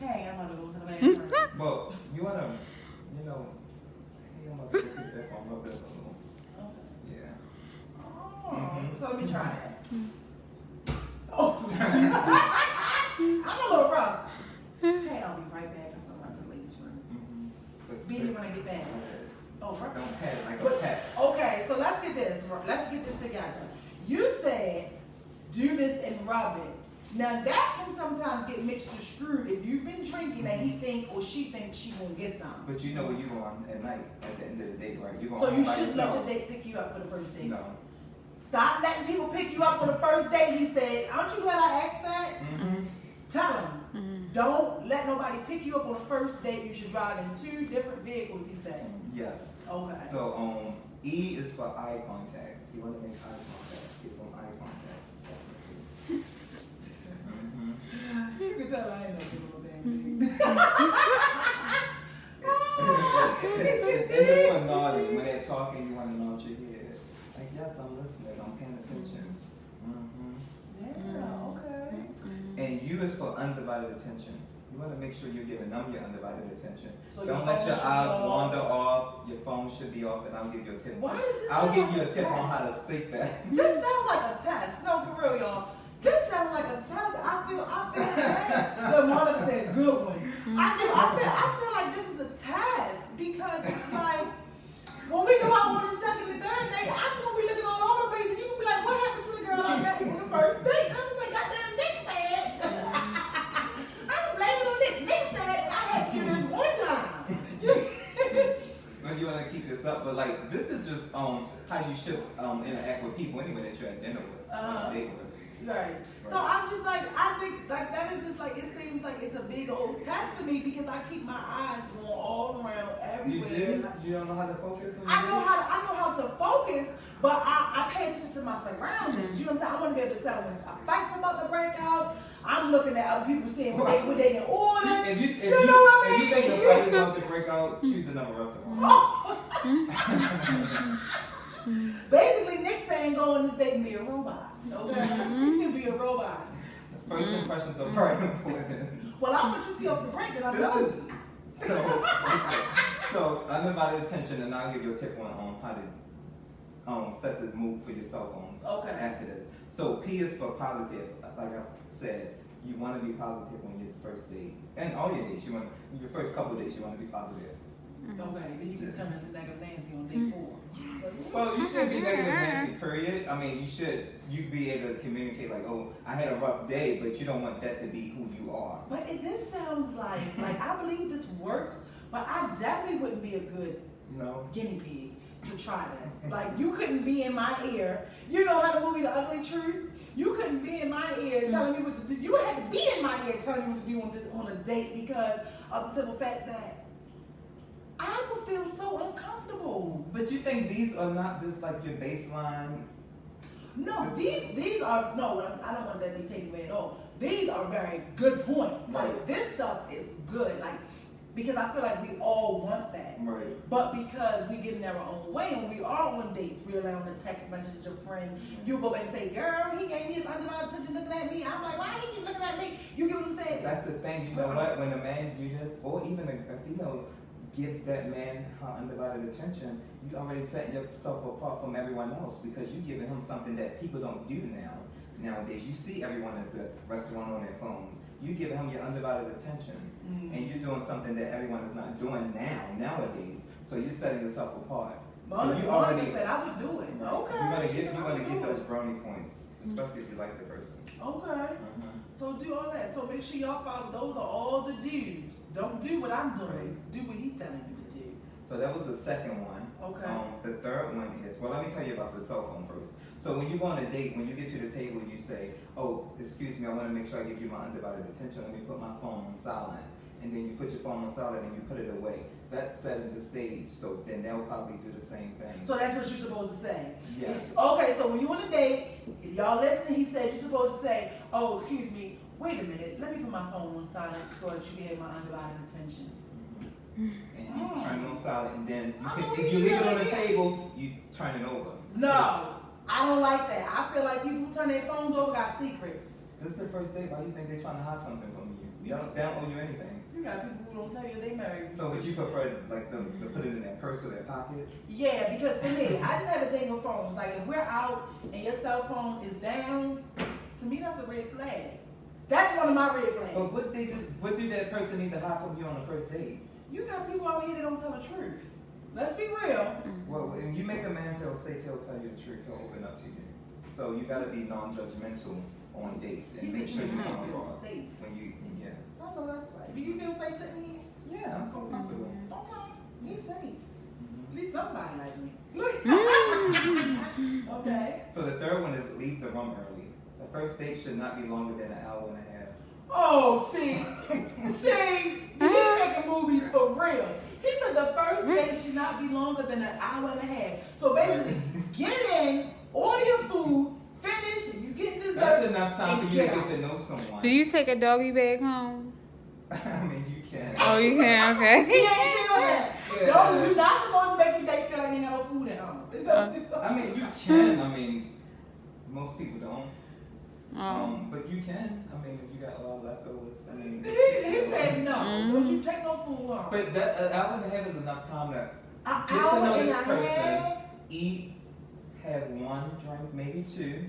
hey, I'm gonna go to the bathroom. Well, you wanna, hey, I'm about to go to the bathroom, rub that a little. Yeah. Oh, Mhm. so let me try that. Oh, I'm a little rough. Hey, I'll be right back. I'm gonna run to the ladies' room. Mm-hmm. Be here when I get back. Oh, right. Don't pat it like a But, pet. okay, so let's get this. Let's get this together. You said do this and rub it. Now that can sometimes get mixed or screwed if you've been drinking and he think or she thinks she won't get some. But you know where you going at night at the end of the day, right? You going So home you by should let your yourself. date pick you up for the first date. No. Stop letting people pick you up on the first date. He said, aren't you glad I asked that? Mm-hmm. Tell him. Don't let nobody pick you up on the first date. You should drive in 2 different vehicles, he said. Yes. Okay. So E is for eye contact. You want to make eye contact. Give them eye contact. Mm-hmm. You can tell I ain't no good It is for naughty. When they're talking, you want to know what you hear. Like, yes, I'm listening. I'm paying attention. Mm-hmm. Yeah, okay. And U is for undivided attention. You want to make sure you're giving them your undivided attention. So Don't your let phone your should be eyes off. wander off. Your phone should be off, and I'll give you a tip. Why does this I'll sound give like you a a tip on test? how to sync that. This sounds like a test. No, for real, y'all. This sounds like a test. I feel bad. The Monica said, good one. I feel like this is a test because it's like, should interact with people anyway that you're at dinner with, date with. Right. So I'm just like, I think like that is just like, it seems like it's a big old test for me because I keep my eyes going all around You everywhere. do? You don't know how to focus on I know how to focus, but I pay attention to my surroundings. You know what I'm saying? I want to be able to tell when a fight's about to break out. I'm looking at other people seeing what they in order. If you know what I if you mean? think the fight is about to break out, choose another restaurant. Basically, Nick saying go on this date and be a robot. Okay? He can be a robot. First impressions are very important. Well, I'm what you see off the break, and I This know. is so undivided attention, and I'll give you a tip on how to set the mood for your cell phones. Okay. After this, so P is for positive. Like I said, you want to be positive on your first date and all your dates. Your first couple dates, you want to be positive. Okay, then you can turn into negative Nancy on day 4. Well, you shouldn't be negative Nancy, period. I mean, you be able to communicate like, oh, I had a rough day, but you don't want that to be who you are. But this sounds like I believe this works, but I definitely wouldn't be a good No. guinea pig to try this. Like, you couldn't be in my ear. You know how the movie The Ugly Truth? You couldn't be in my ear telling me what to do. You would have to be in my ear telling me what to do on a date because of the simple fact that I would feel so uncomfortable. But you think these are not just like your baseline? No, these are no. I don't want to let me take away at all. These are very good points. Like this stuff is good. Like because I feel like we all want that. Right. But because we get in our own way and we are on dates, we allow them to text message your friend. You go back and say, "Girl, he gave me his undivided attention looking at me." I'm like, "Why he keep looking at me?" You get what I'm saying? That's the thing. You know what? When a man do this, or even a female give that man her undivided attention, you already setting yourself apart from everyone else because you giving him something that people don't do nowadays. You see everyone at the restaurant on their phones. You giving him your undivided attention, and you're doing something that everyone is not doing nowadays. So you're setting yourself apart. Monica, so you Monica already said I would do it. Okay. You want to get those brownie points, especially if you like the person. Okay. So do all that. So make sure y'all follow. Those are all the do's. Don't do what I'm doing. Do what he's telling you to do. So that was the second one. Okay. The third one is, well, let me tell you about the cell phone first. So when you go on a date, when you get to the table, you say, oh, excuse me, I want to make sure I give you my undivided attention. Let me put my phone on silent. And then you put your phone on silent and you put it away. That's setting the stage. So then they'll probably do the same thing. So that's what you're supposed to say. Yes. Okay, so when you on a date, if y'all listening, he said you're supposed to say, oh, excuse me, wait a minute, let me put my phone on silent so that you get my undivided attention. And you turn it on silent, and then I know if what you you leave it gotta on the do. table, you turn it over. No, I don't like that. I feel like people who turn their phones over got secrets. This is the first date. Why do you think they're trying to hide something from you? They don't owe you anything. You got people who don't tell you they married. So would you prefer like them to put it in their purse or their pocket? Yeah, because for me, I just have a thing with phones. Like if we're out and your cell phone is down, to me that's a red flag. That's one of my red flags. But what do that person need to hide from you on the first date? You got people out here that don't tell the truth. Let's be real. Well, when you make a man feel safe, he'll tell you the truth. He'll open up to you. So you got to be non-judgmental on dates and make sure you come across safe. when you I know that's right. Do you feel safe sitting here? Yeah, I'm comfortable. Okay, he's safe. At least somebody like me. Okay. So the third one is leave the room early. The first date should not be longer than an hour and a half. Oh, see, he's making movies for real. He said the first date should not be longer than an hour and a half. So basically, get in, order your food, finish, you get dessert. That's enough time for you to get get out. to know someone. Do you take a doggy bag home? I mean, you can. Oh, you can. He Okay. ain't feel that. Yeah. No, you're not supposed to make your date feel like you ain't got no food at home. Is that what you're I mean, you can. I mean, most people don't. Oh. But you can. I mean, if you got a lot of leftovers. I mean. He said no. Don't you take no food home. But that an hour and a half is enough time to An get to hour know and this a person, half. eat, have one drink, maybe two.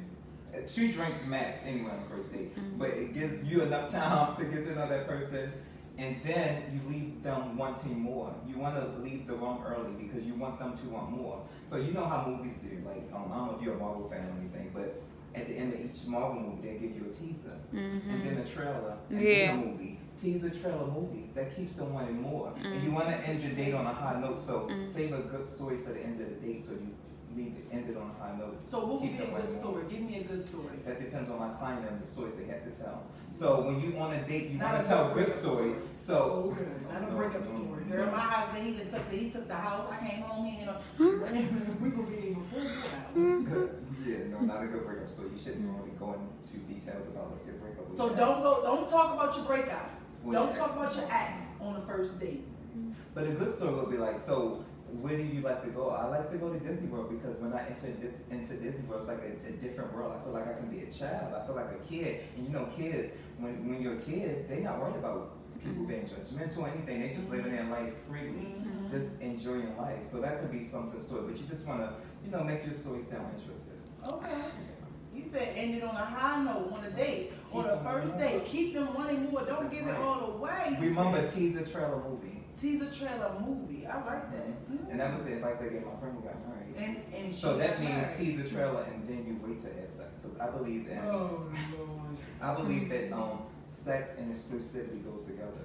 2 drink max anyway on the first date. But it gives you enough time to get to know that person, and then you leave them wanting more. You want to leave the room early because you want them to want more. So you know how movies do. Like I don't know if you're a Marvel fan or anything, but at the end of each Marvel movie, they give you a teaser, and then a trailer, and then a movie. Teaser, trailer, movie. That keeps them wanting more. And you want to end your date on a high note, so save a good story for the end of the date so you end it on a high note. So what would Keep be a them good right story? on. Give me a good story. That depends on my client and the stories they have to tell. So when you on a date, you Not want a to tell a breakup good story. So Okay, not a No, breakup no, story. no. Girl, my husband, he took the house. I came home, we gonna be able to yeah, no, not a good breakup. So you shouldn't really go into details about like your breakup. with So your don't talk about your breakup. Well, Don't yeah. talk about your ex on the first date. But a good story would be like, so where do you like to go? I like to go to Disney World because when I enter into Disney World, it's like a different world. I feel like I can be a child. I feel like a kid. And you know, kids, when you're a kid, they're not worried about people being judgmental or anything. They just living their life freely, just enjoying life. So that could be something story. But you just want to, make your story sound interesting. Okay. He said end it on a high note on a date. On Keep the them first warm. date. Keep them wanting more. Don't That's give right. it all away. He Remember, said. teaser trailer movie. Teaser trailer movie. I like that. Mhm. And that was the advice I gave my friend who got married. And she So that got means married. teaser trailer and then you wait to have sex. Because I believe that Oh Lord. I believe that sex and exclusivity goes together.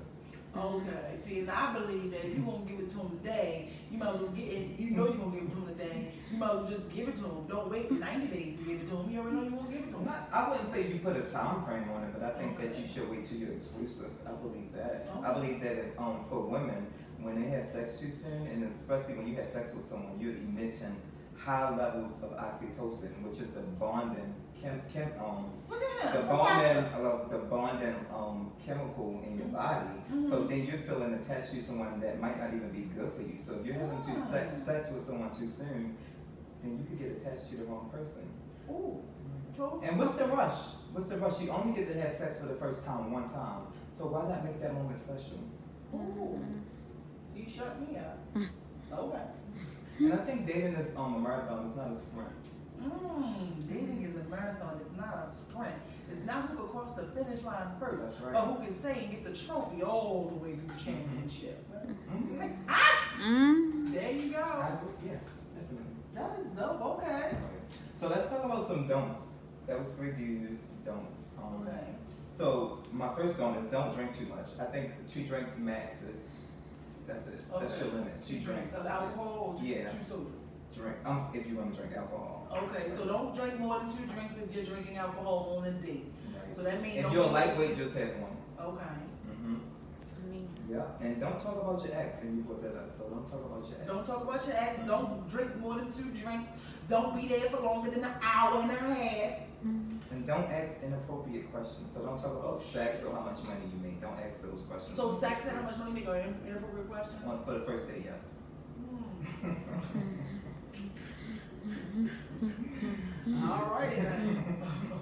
Okay. See, and I believe that if you gonna give it to him today, you might as well get it. You know you're gonna give it to him today. You might as well just give it to him. Don't wait 90 days to give it to him. You already know you won't give it to him. I wouldn't say you put a time frame on it, but I think that you should wait till you're exclusive. I believe that. I believe that for women, when they have sex too soon, and especially when you have sex with someone, you're emitting high levels of oxytocin, which is the bonding the bonding chemical in your body. So then you're feeling attached to someone that might not even be good for you. So if you're having sex with someone too soon, then you could get attached to the wrong person. Ooh. And what's the rush? What's the rush? You only get to have sex for the first time one time. So why not make that moment special? Ooh. You shut me up. Okay. And I think dating is a marathon, it's not a sprint. Dating is a marathon. It's not a sprint. It's not who can cross the finish line first, That's right. but who can stay and get the trophy all the way to the championship. There you go. Yeah, definitely. That is dope. Okay. So let's talk about some don'ts. That was 3 do's, don'ts. Okay. So my first don't is don't drink too much. I think 2 drinks max is, that's it. That's Okay. your limit. 2 drinks. of alcohol or two Yeah. sodas. Drink. If you want to drink alcohol. Okay, so don't drink more than 2 drinks if you're drinking alcohol on a date. Right. So that means If don't you're drink- lightweight, just have 1. Okay. Yeah, and don't talk about your ex, and you brought that up. So don't talk about your ex. Don't talk about your ex. Don't drink more than 2 drinks. Don't be there for longer than an hour and a half. And don't ask inappropriate questions. So don't talk about sex or how much money you make. Don't ask those questions. So sex and how much money you make are inappropriate question? For the first date, yes. Alrighty then.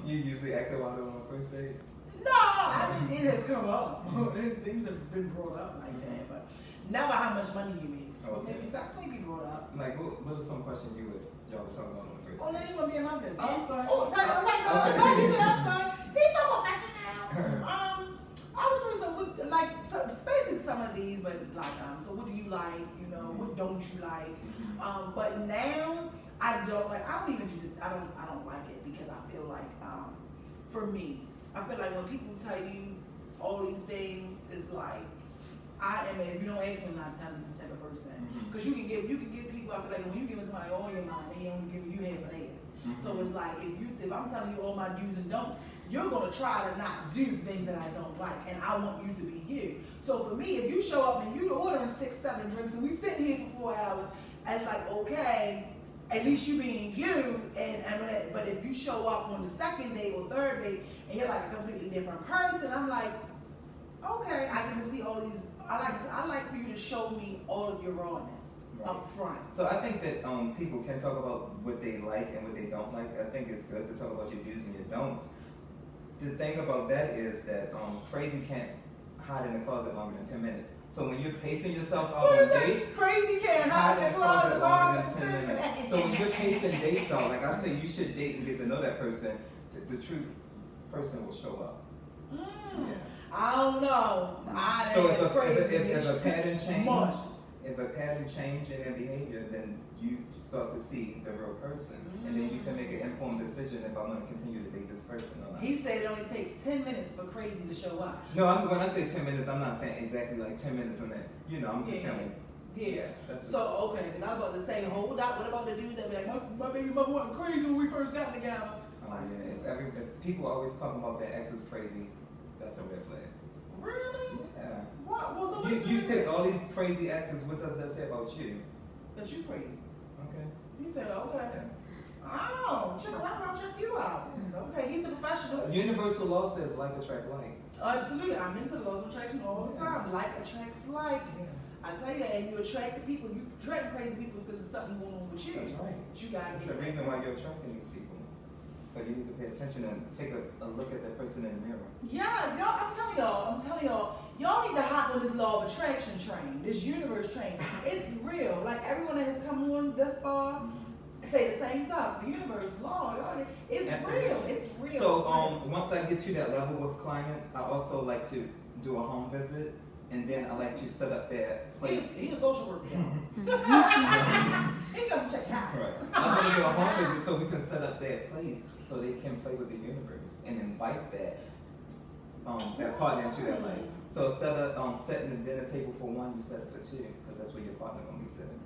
You usually ask about it on the first date? No, I mean it has come up. Things have been brought up like that, but never how much money you make. But Okay. maybe sex may be brought up. Like, what are some questions y'all would talk about on the first Oh, date? now you want to be in my business. I'm sorry. Oh, sorry. I'm sorry. He's so professional. I would say so basically some of these, but so what do you like? What don't you like? But now I don't like. I don't like it because I feel like for me, I feel like when people tell you all these things, it's like I am. If you don't ask me, I'm not telling you type of person. Because you can give people. I feel like when you give somebody all your mind, they only give you half an ass. So it's like if I'm telling you all my do's and don'ts, you're gonna try to not do things that I don't like, and I want you to be you. So for me, if you show up and you're ordering 6, 7 drinks, and we sitting here for 4 hours, it's like okay, at least you being you. But if you show up on the second date or third date and you're like a completely different person, I'm like, okay, I get to see all these. I like for you to show me all of your rawness up front. So I think that people can talk about what they like and what they don't like. I think it's good to talk about your do's and your don'ts. The thing about that is that crazy can't hide in the closet longer than 10 minutes. So when you're pacing yourself out on dates, Crazy can't hide in the closet longer than 10 minutes. So when you're pacing dates out, like I say, you should date and get to know that person. The true person will show up. Yeah. I don't know. So if a pattern change, months. if a pattern change in their behavior, then you start to see the real person, and then you can make an informed decision if I want to continue to date this person or not. He said it only takes 10 minutes for crazy to show up. No, when I say 10 minutes, I'm not saying exactly like 10 minutes on that. I'm just saying like Yeah. That's So, okay, and I was about to say, hold up, what about the dudes that be like, my baby mother wasn't crazy when we first got together? oh yeah. If people always talking about their ex is crazy, that's a red flag. Really? Yeah. What? Well, so what You pick all these crazy exes. What does that say about you? That you crazy. Okay. He said, okay. Yeah. Oh, check I'll check you out. Okay, he's a professional. Universal law says like attract like. Absolutely, I'm into the laws of attraction all the time. Like attracts like. I tell you, and you attract the people. You attract crazy people because there's something going on with you. That's right. But you gotta That's get the reason why you're attracting these people. So you need to pay attention and take a look at that person in the mirror. Yes, y'all. I'm telling y'all. Y'all need to hop on this law of attraction train, this universe train. It's real. Like everyone that has come on thus far say the same stuff. The universe law, y'all. It's Absolutely. real. It's real. So once I get to that level with clients, I also like to do a home visit, and then I like to set up their place. He's a social worker. He come check out. Right. I'm gonna do a home visit so we can set up their place so they can play with the universe and invite that partner into their life. So instead of setting the dinner table for one, you set it for two, because that's where your partner gonna be sitting.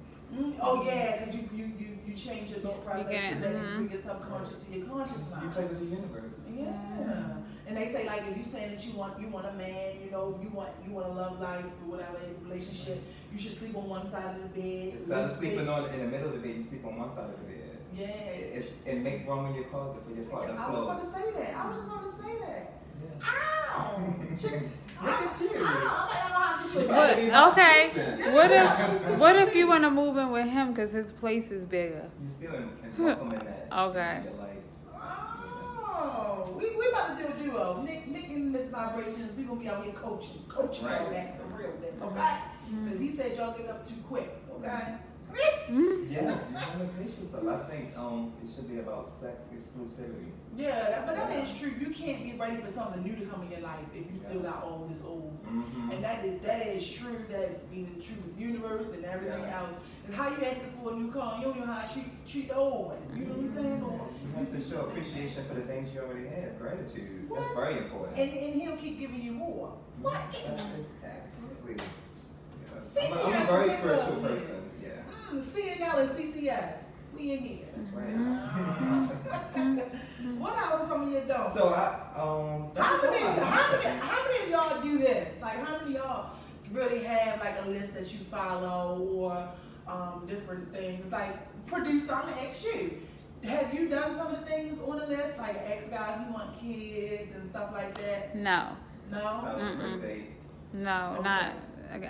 Oh yeah, because you change your thought process and then Mhm. bring your subconscious to your conscious You mind. play with the universe. Yeah, and they say like if you saying that you want a man, you want a love life or whatever relationship, you should sleep on one side of the bed. Instead of sleeping in the middle of the bed, you sleep on one side of the bed. Yeah. And make room in your closet for your partner's I was about to clothes. say that. I was just about to say that. Yeah. Ow! Look at you. I might not know how to get you a But, bed. okay, what if you want to move in with him because his place is bigger? You still welcome in that. Okay. into your life. Oh, we about to do a duo. Nick and Miss Vibrations, we gonna be out here coaching That's y'all right. back to real things, okay? Because he said y'all get up too quick, okay? Yes, you want to pace yourself. I think it should be about sex exclusivity. Yeah, but that is true. You can't be ready for something new to come in your life if you still got all this old. Mm-hmm. And that is true. That's being true with the universe and everything Yes. else. And how you asking for a new car, you don't know how to treat the old one. You know what I'm saying? Or You have to show appreciation for the things you already have. Gratitude. What? That's very important. and he'll keep giving you more. What? Absolutely. CCS I'm a very is spiritual good. person. Yeah. CNL and CCS. We in here. That's right. What are some of your dogs? So How many of y'all do this? Like how many of y'all really have like a list that you follow or different things? Like producer, I'm gonna ask you. Have you done some of the things on the list? Like ask guys who want kids and stuff like that? No, No? First date. no, Okay. not.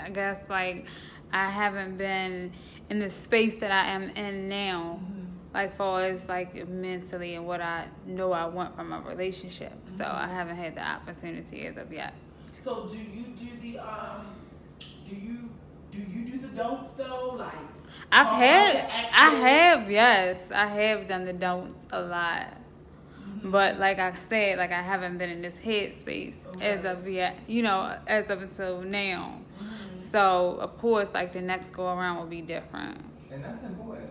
I guess like I haven't been in the space that I am in now. Like far as like mentally and what I know I want from a relationship. So I haven't had the opportunity as of yet. So do you do the do you do the don'ts though? Like I access? have done the don'ts a lot. But like I said, like I haven't been in this headspace as of yet, as of until now. So of course, like the next go around will be different. And that's important.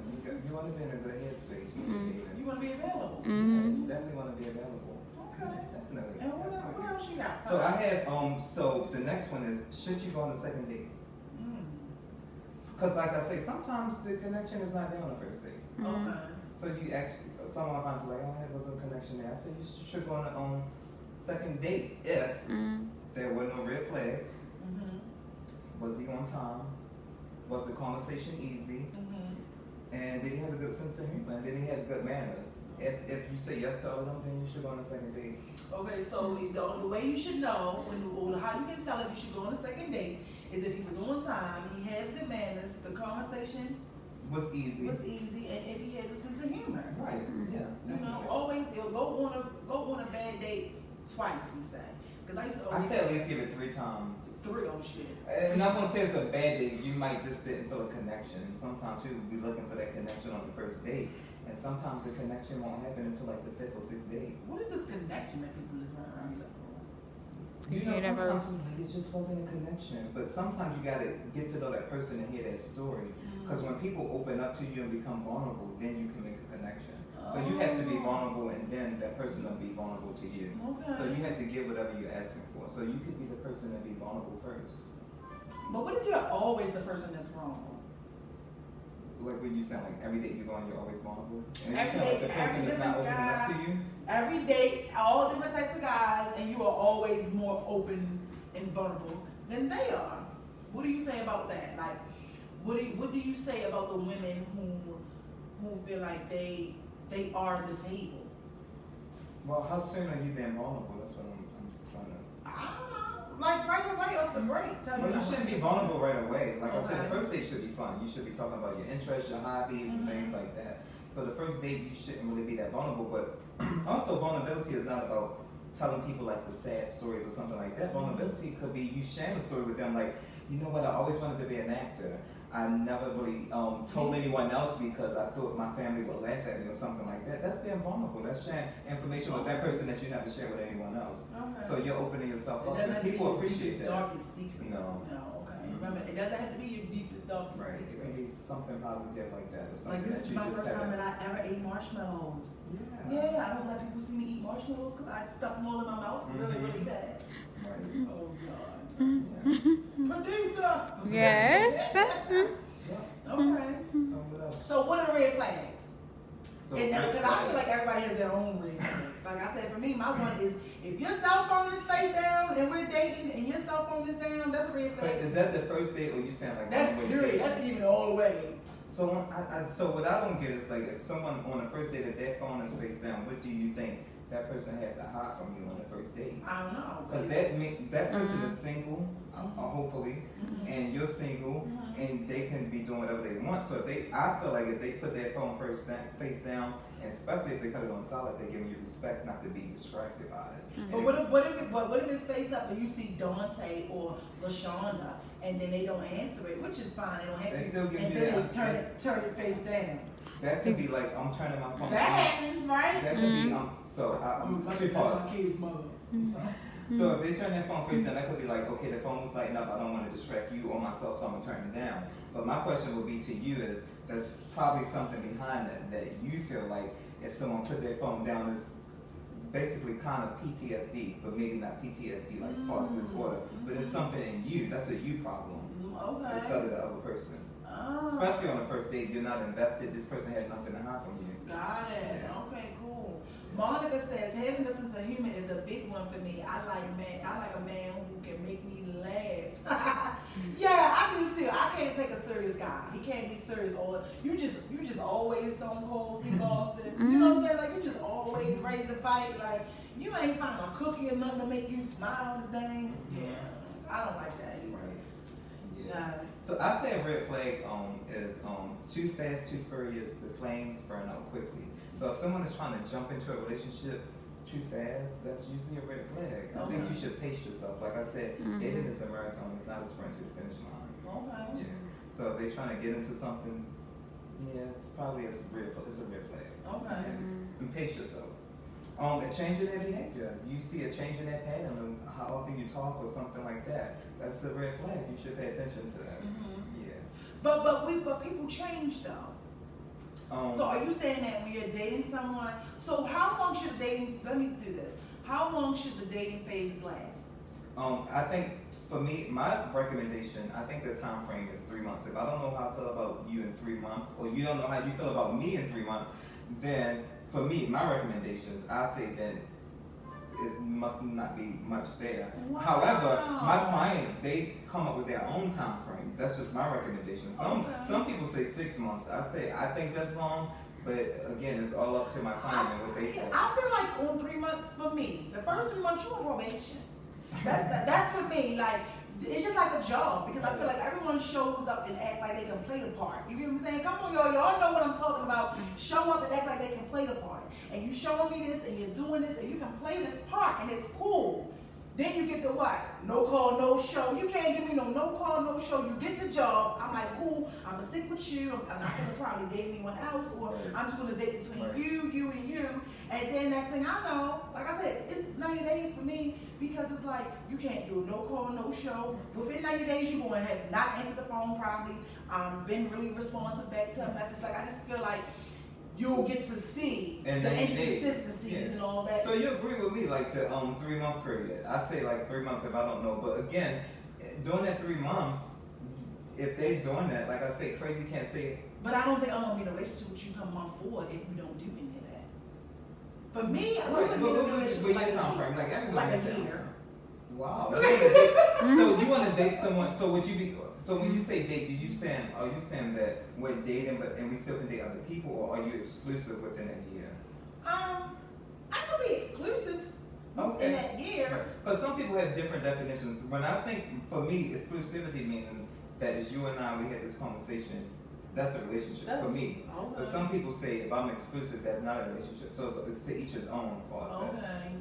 You want to be in a good headspace when you're dating. You want to be available. You definitely want to be available. Okay. Definitely. And what Absolutely. else you got? So I have so the next one is, should you go on a second date? Because like I say, sometimes the connection is not there on the first date. Okay. So you actually, someone finds like, oh, there was a connection there. I said you should go on a second date if there were no red flags. Was he on time? Was the conversation easy? And did he have a good sense of humor? And did he have good manners? If you say yes to all of them, then you should go on a second date. Okay, so the way you should know, how you can tell if you should go on a second date, is if he was on time, he has good manners, the conversation Was easy. was easy, and if he has a sense of humor. Right. Yeah. You know, always go on a bad date twice. He say, because I used to I always say at least give it 3 times. 3 oh shit. And I'm gonna say it's a bad date. You might just didn't feel a connection. Sometimes people be looking for that connection on the first date, and sometimes the connection won't happen until like the 5th or 6th date. What is this connection that people just run around here for? You know, Universe. sometimes like, it just wasn't a connection. But sometimes you gotta get to know that person and hear that story. Because when people open up to you and become vulnerable, then you can make a connection. So you have to be vulnerable, and then that person will be vulnerable to you. Okay. So you have to give whatever you're asking for. So you could be the person that be vulnerable first. But what if you're always the person that's wrong? like when you sound like every date you go on, you're always vulnerable. And Every you sound like date, the person every is not different opening up guy. to you. Every date, all different types of guys, and you are always more open and vulnerable than they are. What do you say about that? Like, what do you say about the women who feel like they are the table? Well, how soon are you being vulnerable? That's what I'm trying to. I don't know. Like right away off the break. Tell Well, me you shouldn't be vulnerable right away. Like I said, Okay. the first date should be fun. You should be talking about your interests, your hobbies, and Mhm. things like that. So the first date, you shouldn't really be that vulnerable. But also, vulnerability is not about telling people like the sad stories or something like that. Vulnerability could be you sharing a story with them, like, you know what, I always wanted to be an actor. I never really told anyone else because I thought my family would laugh at me or something like that. That's being vulnerable. That's sharing information with that person that you never share with anyone else. Okay. So you're opening yourself It up. doesn't And have to be people your appreciate deepest, that. darkest secret. No. No, okay. Mhm. Remember, it doesn't have to be your deepest, darkest Right. It secret. can be something positive like that or something Like, this that is you my just first time haven't. that I ever ate marshmallows. Yeah. Yeah, I don't let people see me eat marshmallows because I stuff them all in my mouth really, Mhm. really bad. Right. Oh, God. Yeah. Producer! Yes. Yeah. Okay. So what else? So, what are the red flags? So And red because I feel flag. like everybody has their own red flags. Like I said, for me, my one is if your cell phone is face down and we're dating and your cell phone is down, that's a red But flag. is that the first date or you sound like That's one-way good. date? That's even all the way. So so what I don't get is like if someone on the first date if their phone is face down, what do you think that person had to hide from you on the first date? I don't know. Because that person is single, hopefully, and you're single, and they can be doing whatever they want. So I feel like if they put their phone face down, and especially if they cut it on solid, they're giving you respect not to be distracted by it. But what if it's face up and you see Dante or LaShonda and then they don't answer it, which is fine, they don't have They to, still give and you then that. they turn it face down. That could be like I'm turning my phone. That happens, right? That could be two parts. kid's mother. So if they turn their phone face down, that could be like, okay, the phone is lighting up. I don't want to distract you or myself, so I'm gonna turn it down. But my question would be to you is, there's probably something behind that you feel like if someone put their phone down is basically kind of PTSD, but maybe not PTSD like post disorder, but it's something in you. That's a you problem Okay. instead of the other person. Oh. Especially on the first date, you're not invested. This person has nothing to hide from you. Got it. Yeah. Okay, cool. Monica says having a sense of humor is a big one for me. I like a man who can make me laugh. Yeah, I do too. I can't take a serious guy. He can't be serious all. You just always Stone Cold Steve Austin. You know what I'm saying? Like you just always ready to fight. Like you ain't find a cookie or nothing to make you smile today. Yeah, I don't like that either. Right. Yeah. Guys. So I say a red flag is too fast, too furious. The flames burn out quickly. So if someone is trying to jump into a relationship too fast, that's usually a red flag. I think you should pace yourself. Like I said, dating is a marathon. It's not a sprint to the finish line. Okay. Yeah. So if they're trying to get into something, yeah, it's probably a red flag. Okay. Yeah. And pace yourself. A change in their behavior. You see a change in their pattern of how often you talk or something like that. That's a red flag. You should pay attention to that. Yeah. But people change though. So are you saying that when you're dating someone, so how long should let me do this. How long should the dating phase last? I think for me, my recommendation, I think the time frame is 3 months. If I don't know how I feel about you in 3 months, or you don't know how you feel about me in 3 months, then for me, my recommendation, I say that it must not be much there. Wow. However, my clients, they come up with their own time frame. That's just my recommendation. Some people say 6 months. I think that's long, but again, it's all up to my client and what they say. I feel like on 3 months for me, the first 3 months you're on probation. That's for me. Like it's just like a job because I feel like everyone shows up and act like they can play the part. You get what I'm saying? Come on, y'all know what I'm talking about. Show up and act like they can play the part. And you showing me this and you're doing this and you can play this part and it's cool. Then you get the what? No call, no show. You can't give me no call, no show. You get the job. I'm like, cool. I'm gonna stick with you. I'm not gonna probably date anyone else, or I'm just gonna date between you, and you. And then next thing I know, like I said, it's 90 days for me because it's like you can't do no call, no show. Within 90 days, you're gonna have not answered the phone probably. Been really responsive back to a message. Like I just feel like you'll get to see And the 90 days. inconsistencies and all that. So you agree with me, like the 3 month period? I say like 3 months if I don't know. But again, during that 3 months, if they doing that, like I say, crazy can't say But I don't think I'm gonna be in a relationship with you come month 4 if you don't do any of that. For me, I Wait, wouldn't be in a relationship but like your time frame, like everyone like has a that. year. Wow. So you want to date someone? So would you be? So when you say date, are you saying that we're dating, and we still can date other people, or are you exclusive within a year? I could be exclusive Okay. in that year. Because some people have different definitions. When I think, for me, exclusivity meaning that is you and I, we had this conversation. That's a relationship for me. Okay. But some people say if I'm exclusive, that's not a relationship. So it's to each his own for us. Okay.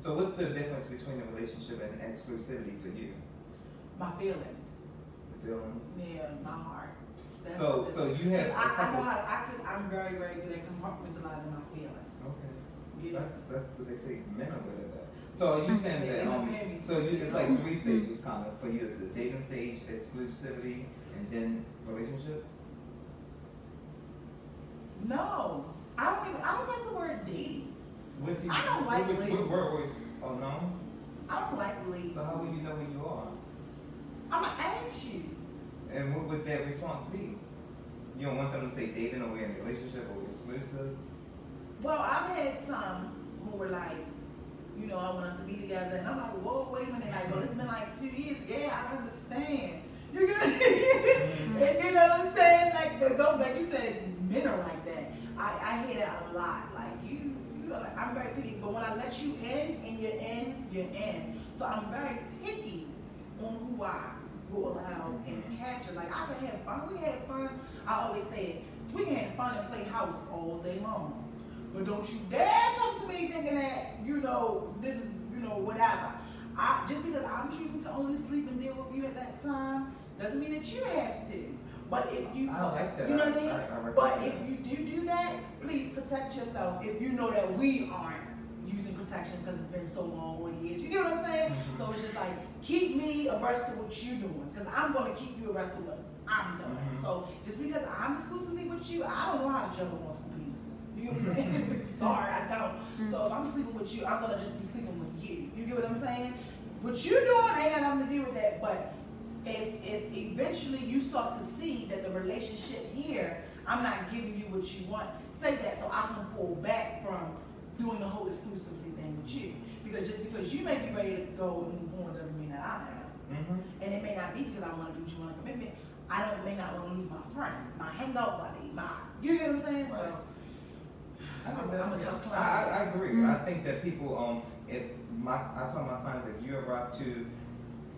So what's the difference between a relationship and exclusivity for you? My feelings. The feelings? Yeah, my heart. That's So you have. a I couple- know I'm very, very good at compartmentalizing my feelings. Okay. Yes. That's what they say. Men are good at that. So are you saying They that prepare me. so it's like 3 stages kind of for you? It's the dating stage, exclusivity, and then relationship. No, I don't like the word dating. What do you, I don't like what labels. word was? Oh no. I don't like labels. So how will you know who you are? I'ma ask you. And what would that response be? You don't want them to say dating, or we're in a relationship, or we're exclusive. Well, I've had some who were like, you know, I want us to be together, and I'm like, whoa, wait a minute, like, well, it's been like 2 years. Yeah, I understand. You get and you know what I'm saying? Like, don't like you said, men are like that. I hear that a lot. Like you are like, I'm very picky, but when I let you in, and you're in, you're in. So I'm very picky on who I will allow and capture. Like I can have fun. We can have fun. I always say it. We can have fun and play house all day long. But don't you dare come to me thinking that, you know, this is, you know, whatever. Just because I'm choosing to only sleep and deal with you at that time, doesn't mean that you have to. But if you, I like that. you know what I mean? I But recognize if you do that, please protect yourself if you know that we aren't using protection because it's been so long or years. You get what I'm saying? Mhm. So it's just like, keep me abreast of what you're doing because I'm going to keep you abreast of what I'm doing. Mhm. So just because I'm exclusively with you, I don't know how to juggle multiple penises. You get what I'm saying? Sorry, I don't. So if I'm sleeping with you, I'm going to just be sleeping with you. You get what I'm saying? What you're doing ain't got nothing to do with that, but if eventually you start to see that the relationship here, I'm not giving you what you want, say that so I can pull back from doing the whole exclusively thing with you. Because just because you may be ready to go and move on doesn't mean that I am. Mm-hmm. And it may not be because I want to do what you want a commitment. May not want to lose my friend, my hangout buddy, you get what I'm saying? Right. So I'm a tough client. I agree. I think that people, I tell my clients, if you arrive to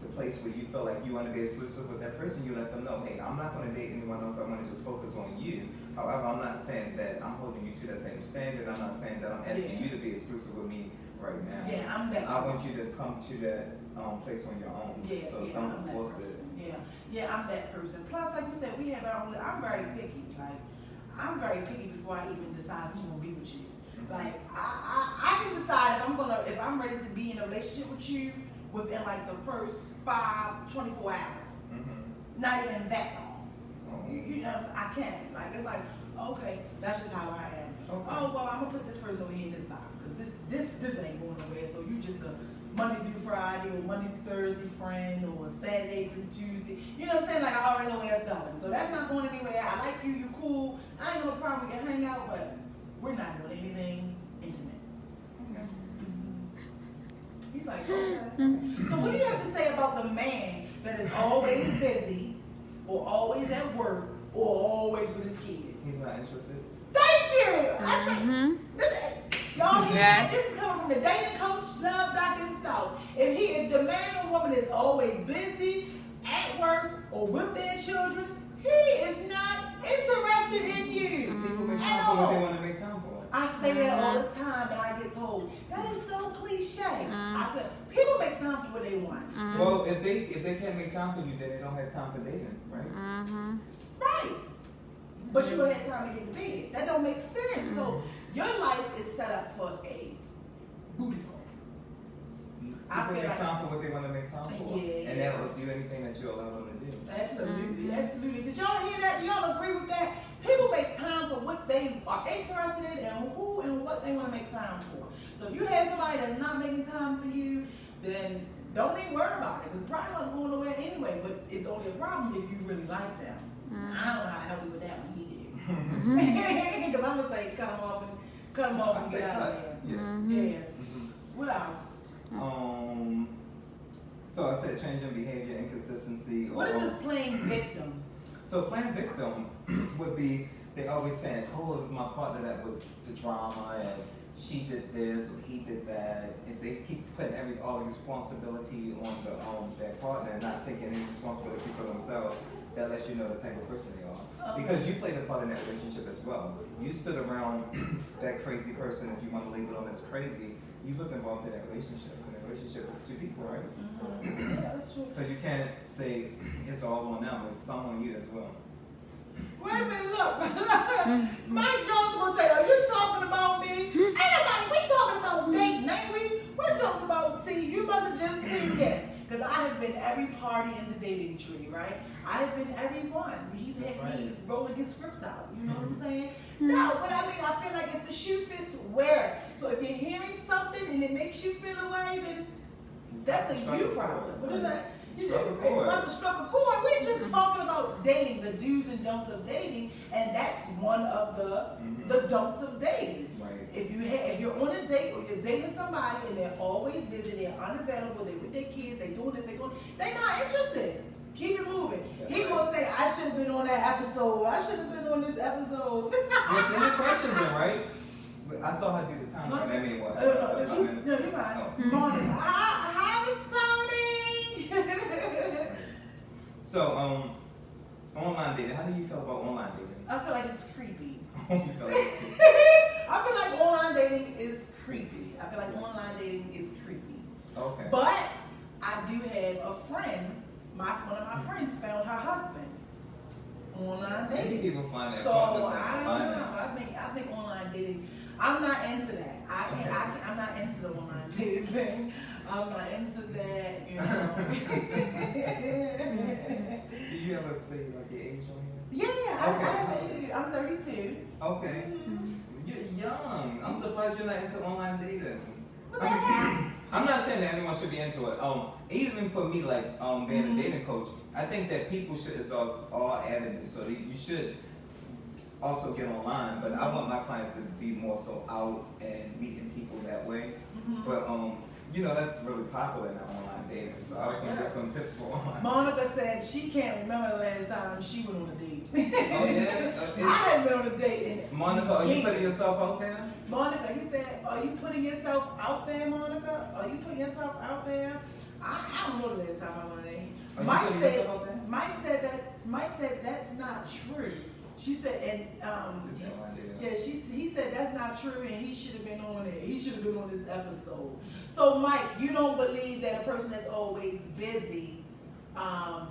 the place where you feel like you want to be exclusive with that person, you let them know, hey, I'm not going to date anyone else. I want to just focus on you. However, I'm not saying that I'm holding you to that same standard. I'm not saying that I'm asking you to be exclusive with me right now. Yeah, I'm that I want person. you to come to that place on your own. Yeah, So yeah, don't I'm that force person. it. Yeah, I'm that person. Plus, like you said, we have our own. I'm very picky. Like, I'm very picky before I even decide who's gonna be with you. Like, I can decide if I'm ready to be in a relationship with you within like the first 24 hours. Mm-hmm. Not even that long. Oh. You know, I can. Like, it's like, okay, that's just how I am. Okay. Oh well, I'm gonna put this person over here in this box because this ain't going nowhere. So you just a Monday through Friday or Monday through Thursday friend or Saturday through Tuesday. You know what I'm saying? Like I already know where that's going. So that's not going anywhere. I like you. You cool. I ain't no problem. We can hang out, but we're not doing anything intimate. Okay. He's like, okay. So what do you have to say about the man that is always busy or always at work or always with his kids? He's not interested. Thank you. I think y'all hear that? Yes. This is coming from the dating coach, love doctor himself. If the man or woman is always busy at work or with their children, he is not interested in you. People make At time for what they all. want to make time for. I say that all the time, and I get told that is so cliche. I feel people make time for what they want. Well, if they can't make time for you, then they don't have time for dating, right? Right. But you don't have time to get to bed. That don't make sense. So your life is set up for a booty call. I People feel make like- time for what they want to make time for, Yeah, and yeah. that will do anything that you allow them to do. Absolutely, absolutely. Did y'all hear that? Do y'all agree with that? People make time for what they are interested in and who and what they want to make time for. So if you have somebody that's not making time for you, then don't even worry about it because it's probably not going nowhere anyway. But it's only a problem if you really like them. I don't know how to help you with that one. He Because I'm gonna say cut them off and I say get out of cut. there. Yeah. Yeah. What else? So I said changing behavior, inconsistency. What is this playing victim? So playing victim would be, they always saying, oh, it was my partner that was the drama and she did this or he did that. If they keep putting all the responsibility on their partner and not taking any responsibility for themselves, that lets you know the type of person they are. Because you played a part in that relationship as well. You stood around that crazy person, if you want to label them as crazy, you was involved in that relationship. And the relationship was two people, right? Yeah, that's true. So you can't say it's all on them, it's some on you as well. Wait a minute, look. Mike Jones will say, are you talking about me? Ain't nobody, we talking about dating, ain't we? We're talking about, see, you must have just tuned in. Because I have been every party in the dating tree, right? I have been every one. He's had me rolling his scripts out, you know what I'm saying? No, but I mean, I feel like if the shoe fits, wear it. So if you're hearing something and it makes you feel away, then that's a you problem. What is that? You must have struck a chord. We're just talking about dating, the do's and don'ts of dating, and that's one of the don'ts of dating. Right. If you're on a date or you're dating somebody and they're always busy, they're unavailable, they're with their kids, they're doing this, they're not interested. Keep it moving. He gonna say, I should have been on that episode. I should have been on this episode. Well, send your questions in, right? But I saw her do the time. I mean, what? No, you're fine. Morning. Hi, Tony. So, online dating. How do you feel about online dating? I feel like it's creepy. You feel like it's creepy? I feel like online dating is creepy. I feel like online dating is creepy. Okay. But I do have a friend. One of my friends found her husband online Many dating. people find that. So I don't know. I think online dating. I'm not into that. I'm not into the online dating thing. I'm not into that. You know. Do you ever say like your age on here? Yeah, I'm 32. Okay. You're young. I'm surprised you're not into online dating. What the heck? I'm not saying that everyone should be into it. Even for me, like being a dating coach, I think that people should exhaust all avenues. So you should also get online, but I want my clients to be more so out and meeting people that way. But that's really popular now, online dating. So I was gonna get some tips for online. Monica said she can't remember the last time she went on a date. Oh yeah. I haven't been on a date in Monica, are you putting yourself out there? Monica, he said, are you putting yourself out there, Monica? Are you putting yourself out there? I don't know the last time I went on a date. Mike said that's not true. She said, he said that's not true, and he should have been on it. He should have been on this episode. So, Mike, you don't believe that a person that's always busy, Well,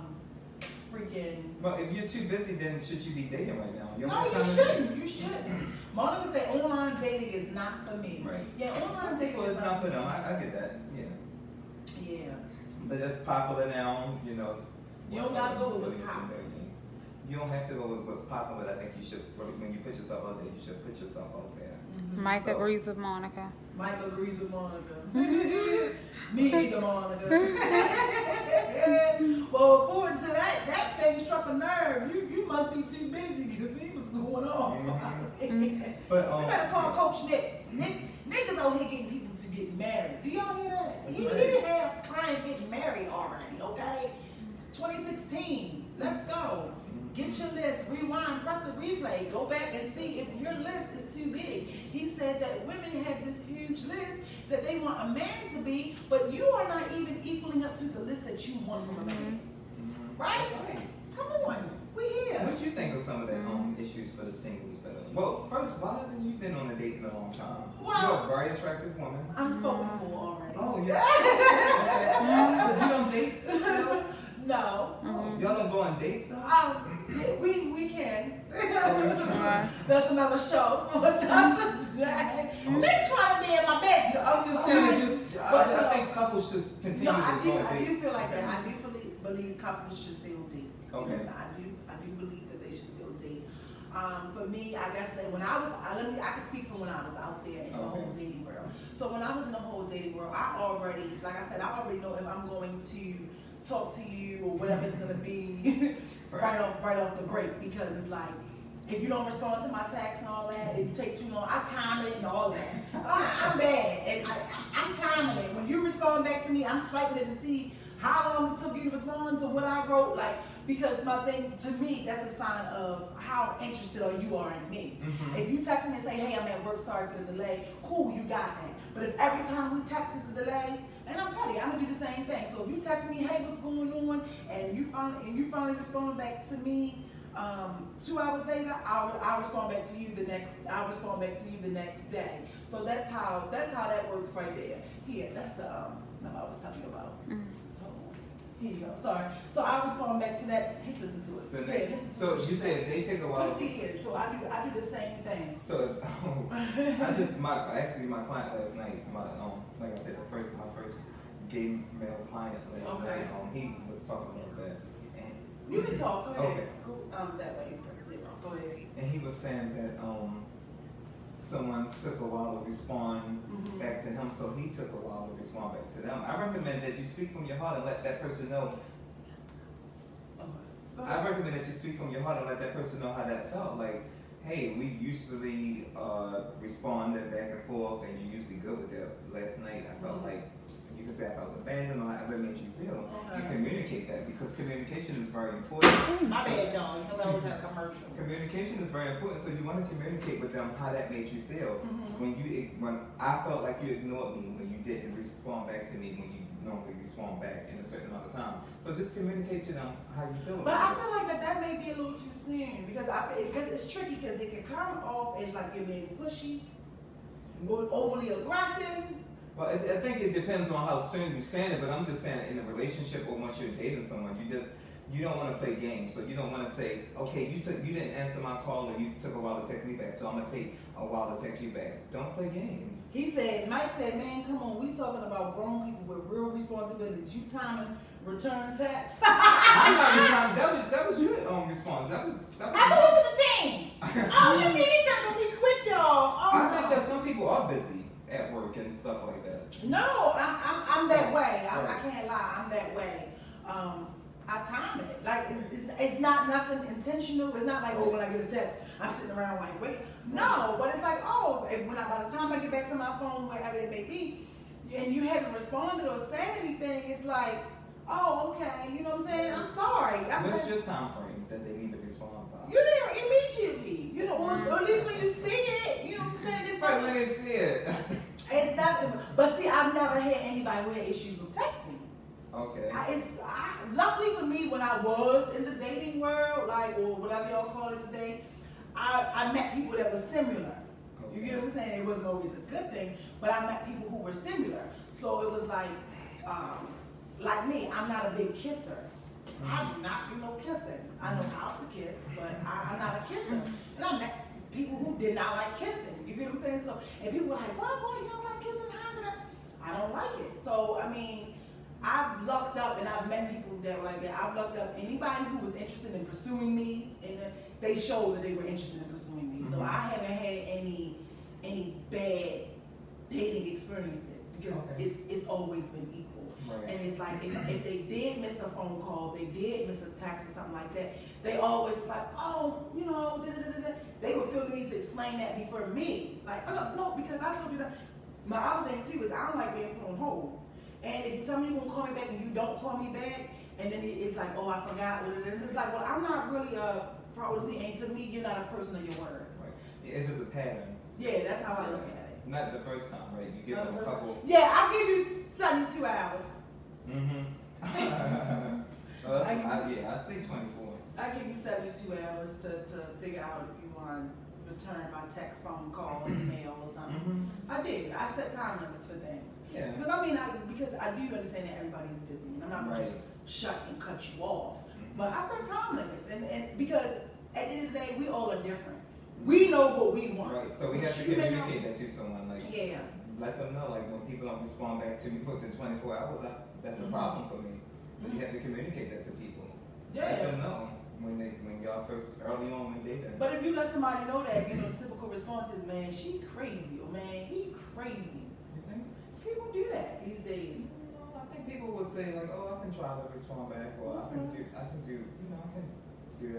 if you're too busy, then should you be dating right now? No, you shouldn't. You shouldn't. Monica said online dating is not for me. Right. Yeah, online dating Well, is it's not for them. I get that. Yeah. Yeah. But it's popular now. You don't gotta go with what's popular. You don't have to go with what's popular, but I think you should, when you put yourself out there, you should put yourself out there. Mike agrees with Monica. Mike agrees with Monica. Me either, Monica. Well, according to that thing struck a nerve. You must be too busy because he was going on. But you better call Coach Nick. Nick is out here getting people to get married. Do y'all hear that? He didn't have a client getting married already, okay? 2016. Let's go. Get your list, rewind, press the replay, go back and see if your list is too big. He said that women have this huge list that they want a man to be, but you are not even equaling up to the list that you want from a man. Right? That's right. Come on, we here. What do you think of some of the issues for the singles? Well, first, why haven't you been on a date in a long time? Well, you're a very attractive woman. I'm spoken for already. Oh, yeah. But you don't date? No. Y'all don't go on dates though? We can. That's another show for another day. Nick trying to be in my bed. I'm just saying, I think couples should continue to go on dates. I do feel like that. I do believe couples should still date. Okay. I do believe that they should still date. For me, I guess that when I can speak from when I was out there in the whole dating world. So when I was in the whole dating world, I already know if I'm going to talk to you or whatever it's gonna be right off the break, because it's like If you don't respond to my text and all that, if you take too long, I time it and all that. I'm bad. And I'm timing it. When you respond back to me, I'm swiping it to see how long it took you to respond to what I wrote. Like, because my thing, to me, that's a sign of how interested you are in me. Mhm. If you text me and say, hey, I'm at work, sorry for the delay, cool, you got that. But if every time we text is a delay, and I'm petty, I'm gonna do the same thing. So if you text me, hey, what's going on, and you finally respond back to me, 2 hours later, I'll respond back to you the next day. So that's how that works right there. Here, that's the number I was telling you about. Hold on. Here you go. Sorry. So I'll respond back to that. Just listen to it. The Yeah, next- listen to so what you she said they take a while. Put it. So I do the same thing. So my client last night, like I said, my first gay male client last Okay. night, he was talking about that, and You can talk. Go ahead. Okay. Go that way. Go ahead. and he was saying that someone took a while to respond Mhm. back to him, so he took a while to respond back to them. I recommend that you speak from your heart and let that person know. Go ahead. I recommend that you speak from your heart and let that person know how that felt. Like, hey, we usually respond back and forth, and you're usually good with that. Last night, I felt like, you can say I felt abandoned or however it made you feel. You Okay. communicate that because communication is very important. My bad, y'all. You know I always had a commercial. Communication is very important, so you want to communicate with them how that made you feel. Mhm. When I felt like you ignored me, when you didn't respond back to me, when you normally respond back in a certain amount of time. So just communicate to them how you feel But about I feel like that may be a little too soon because it's tricky because it can come off as like you're being pushy, overly aggressive. Well, I think it depends on how soon you're saying it, but I'm just saying in a relationship or once you're dating someone, you don't want to play games. So you don't want to say, okay, you didn't answer my call or you took a while to text me back, so I'm gonna take a while to text you back. Don't play games. Mike said, man, come on, we talking about grown people with real responsibilities. You timing return text. I'm not the time. That was your response. That was. I thought it was a team. Oh, you see, he's trying to be quick, y'all. Oh, I think that some people are busy at work and stuff like that. No, I'm that way. I can't lie. I'm that way. I time it. Like it's not nothing intentional. It's not like, oh, when I get a text, I'm sitting around like, wait. No, but it's like, oh, by the time I get back to my phone, wherever it may be, and you haven't responded or said anything, it's like, oh, okay. You know what I'm saying? I'm sorry. What's your time frame that they need to respond by? You're there immediately. You know, or at least when you see it. You know what I'm saying? It's Right like, when they see it. it's nothing. But see, I've never had anybody who had issues with texting. Okay. Luckily for me, when I was in the dating world, like, or whatever y'all call it today, I met people that were similar. You get what I'm saying? It wasn't always a good thing, but I met people who were similar. So it was like me, I'm not a big kisser. I'm not do no kissing. I know how to kiss, but I'm not a kisser. And I met people who did not like kissing. You get what I'm saying? So, and people were like, what, boy, you don't like kissing? How could I don't like it. So, I mean, I've lucked up and I've met people that were like that. I've lucked up anybody who was interested in pursuing me, and they showed that they were interested in pursuing me. So I haven't had any bad dating experiences because it's always been equal. Right. And it's like if they did miss a phone call, they did miss a text or something like that, they always was like, oh, you know, they would feel the need to explain that before me. Like, oh, no, because I told you that. My other thing too is I don't like being put on hold. And if you tell me you're gonna call me back and you don't call me back, and then it's like, oh, I forgot what it is. It's like, well, I'm not really a priority, and to me, you're not a person of your word. Right. If it's a pattern. Yeah, that's how I look at it. Not the first time, right? You give them a couple. Yeah, I give you 72 hours. Well, I'd say 24. I give you 72 hours to figure out if you want to return my text, phone call, email, or something. I do. I set time limits for things. Yeah. Because I do understand that everybody is busy, and I'm not going to just shut and cut you off. But I set time limits, and because at the end of the day, we all are different. We know what we want. Right. So we have to communicate that to someone. Like, yeah. Let them know. Like when people don't respond back to me within 24 hours, that's a problem for me. So you have to communicate that to people. Yeah. Let them know when y'all first early on when dating. But if you let somebody know that, you know, the typical response is, man, she crazy, or man, he crazy. You think? People do that these days. I think people would say like, oh, I can try to respond back, or I can do, you know, I can Yeah.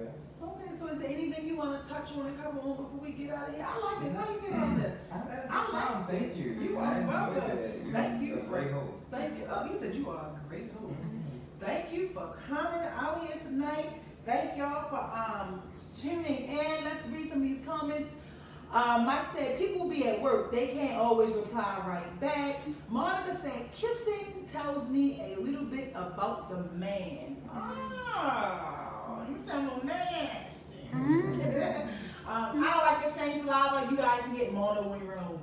Okay, so is there anything you want to touch on and cover on before we get out of here? I like this. How you feel about this? I had a good I like time. Thank you. You I are enjoyed welcome. it. Thank you You're a for- great host. Thank you. Oh, you said you are a great host. Mhm. Thank you for coming out here tonight. Thank y'all for tuning in. Let's read some of these comments. Mike said, people be at work. They can't always reply right back. Monica said, kissing tells me a little bit about the man. Oh, you sound a little nasty. I don't like to exchange saliva. You guys can get mono in your room.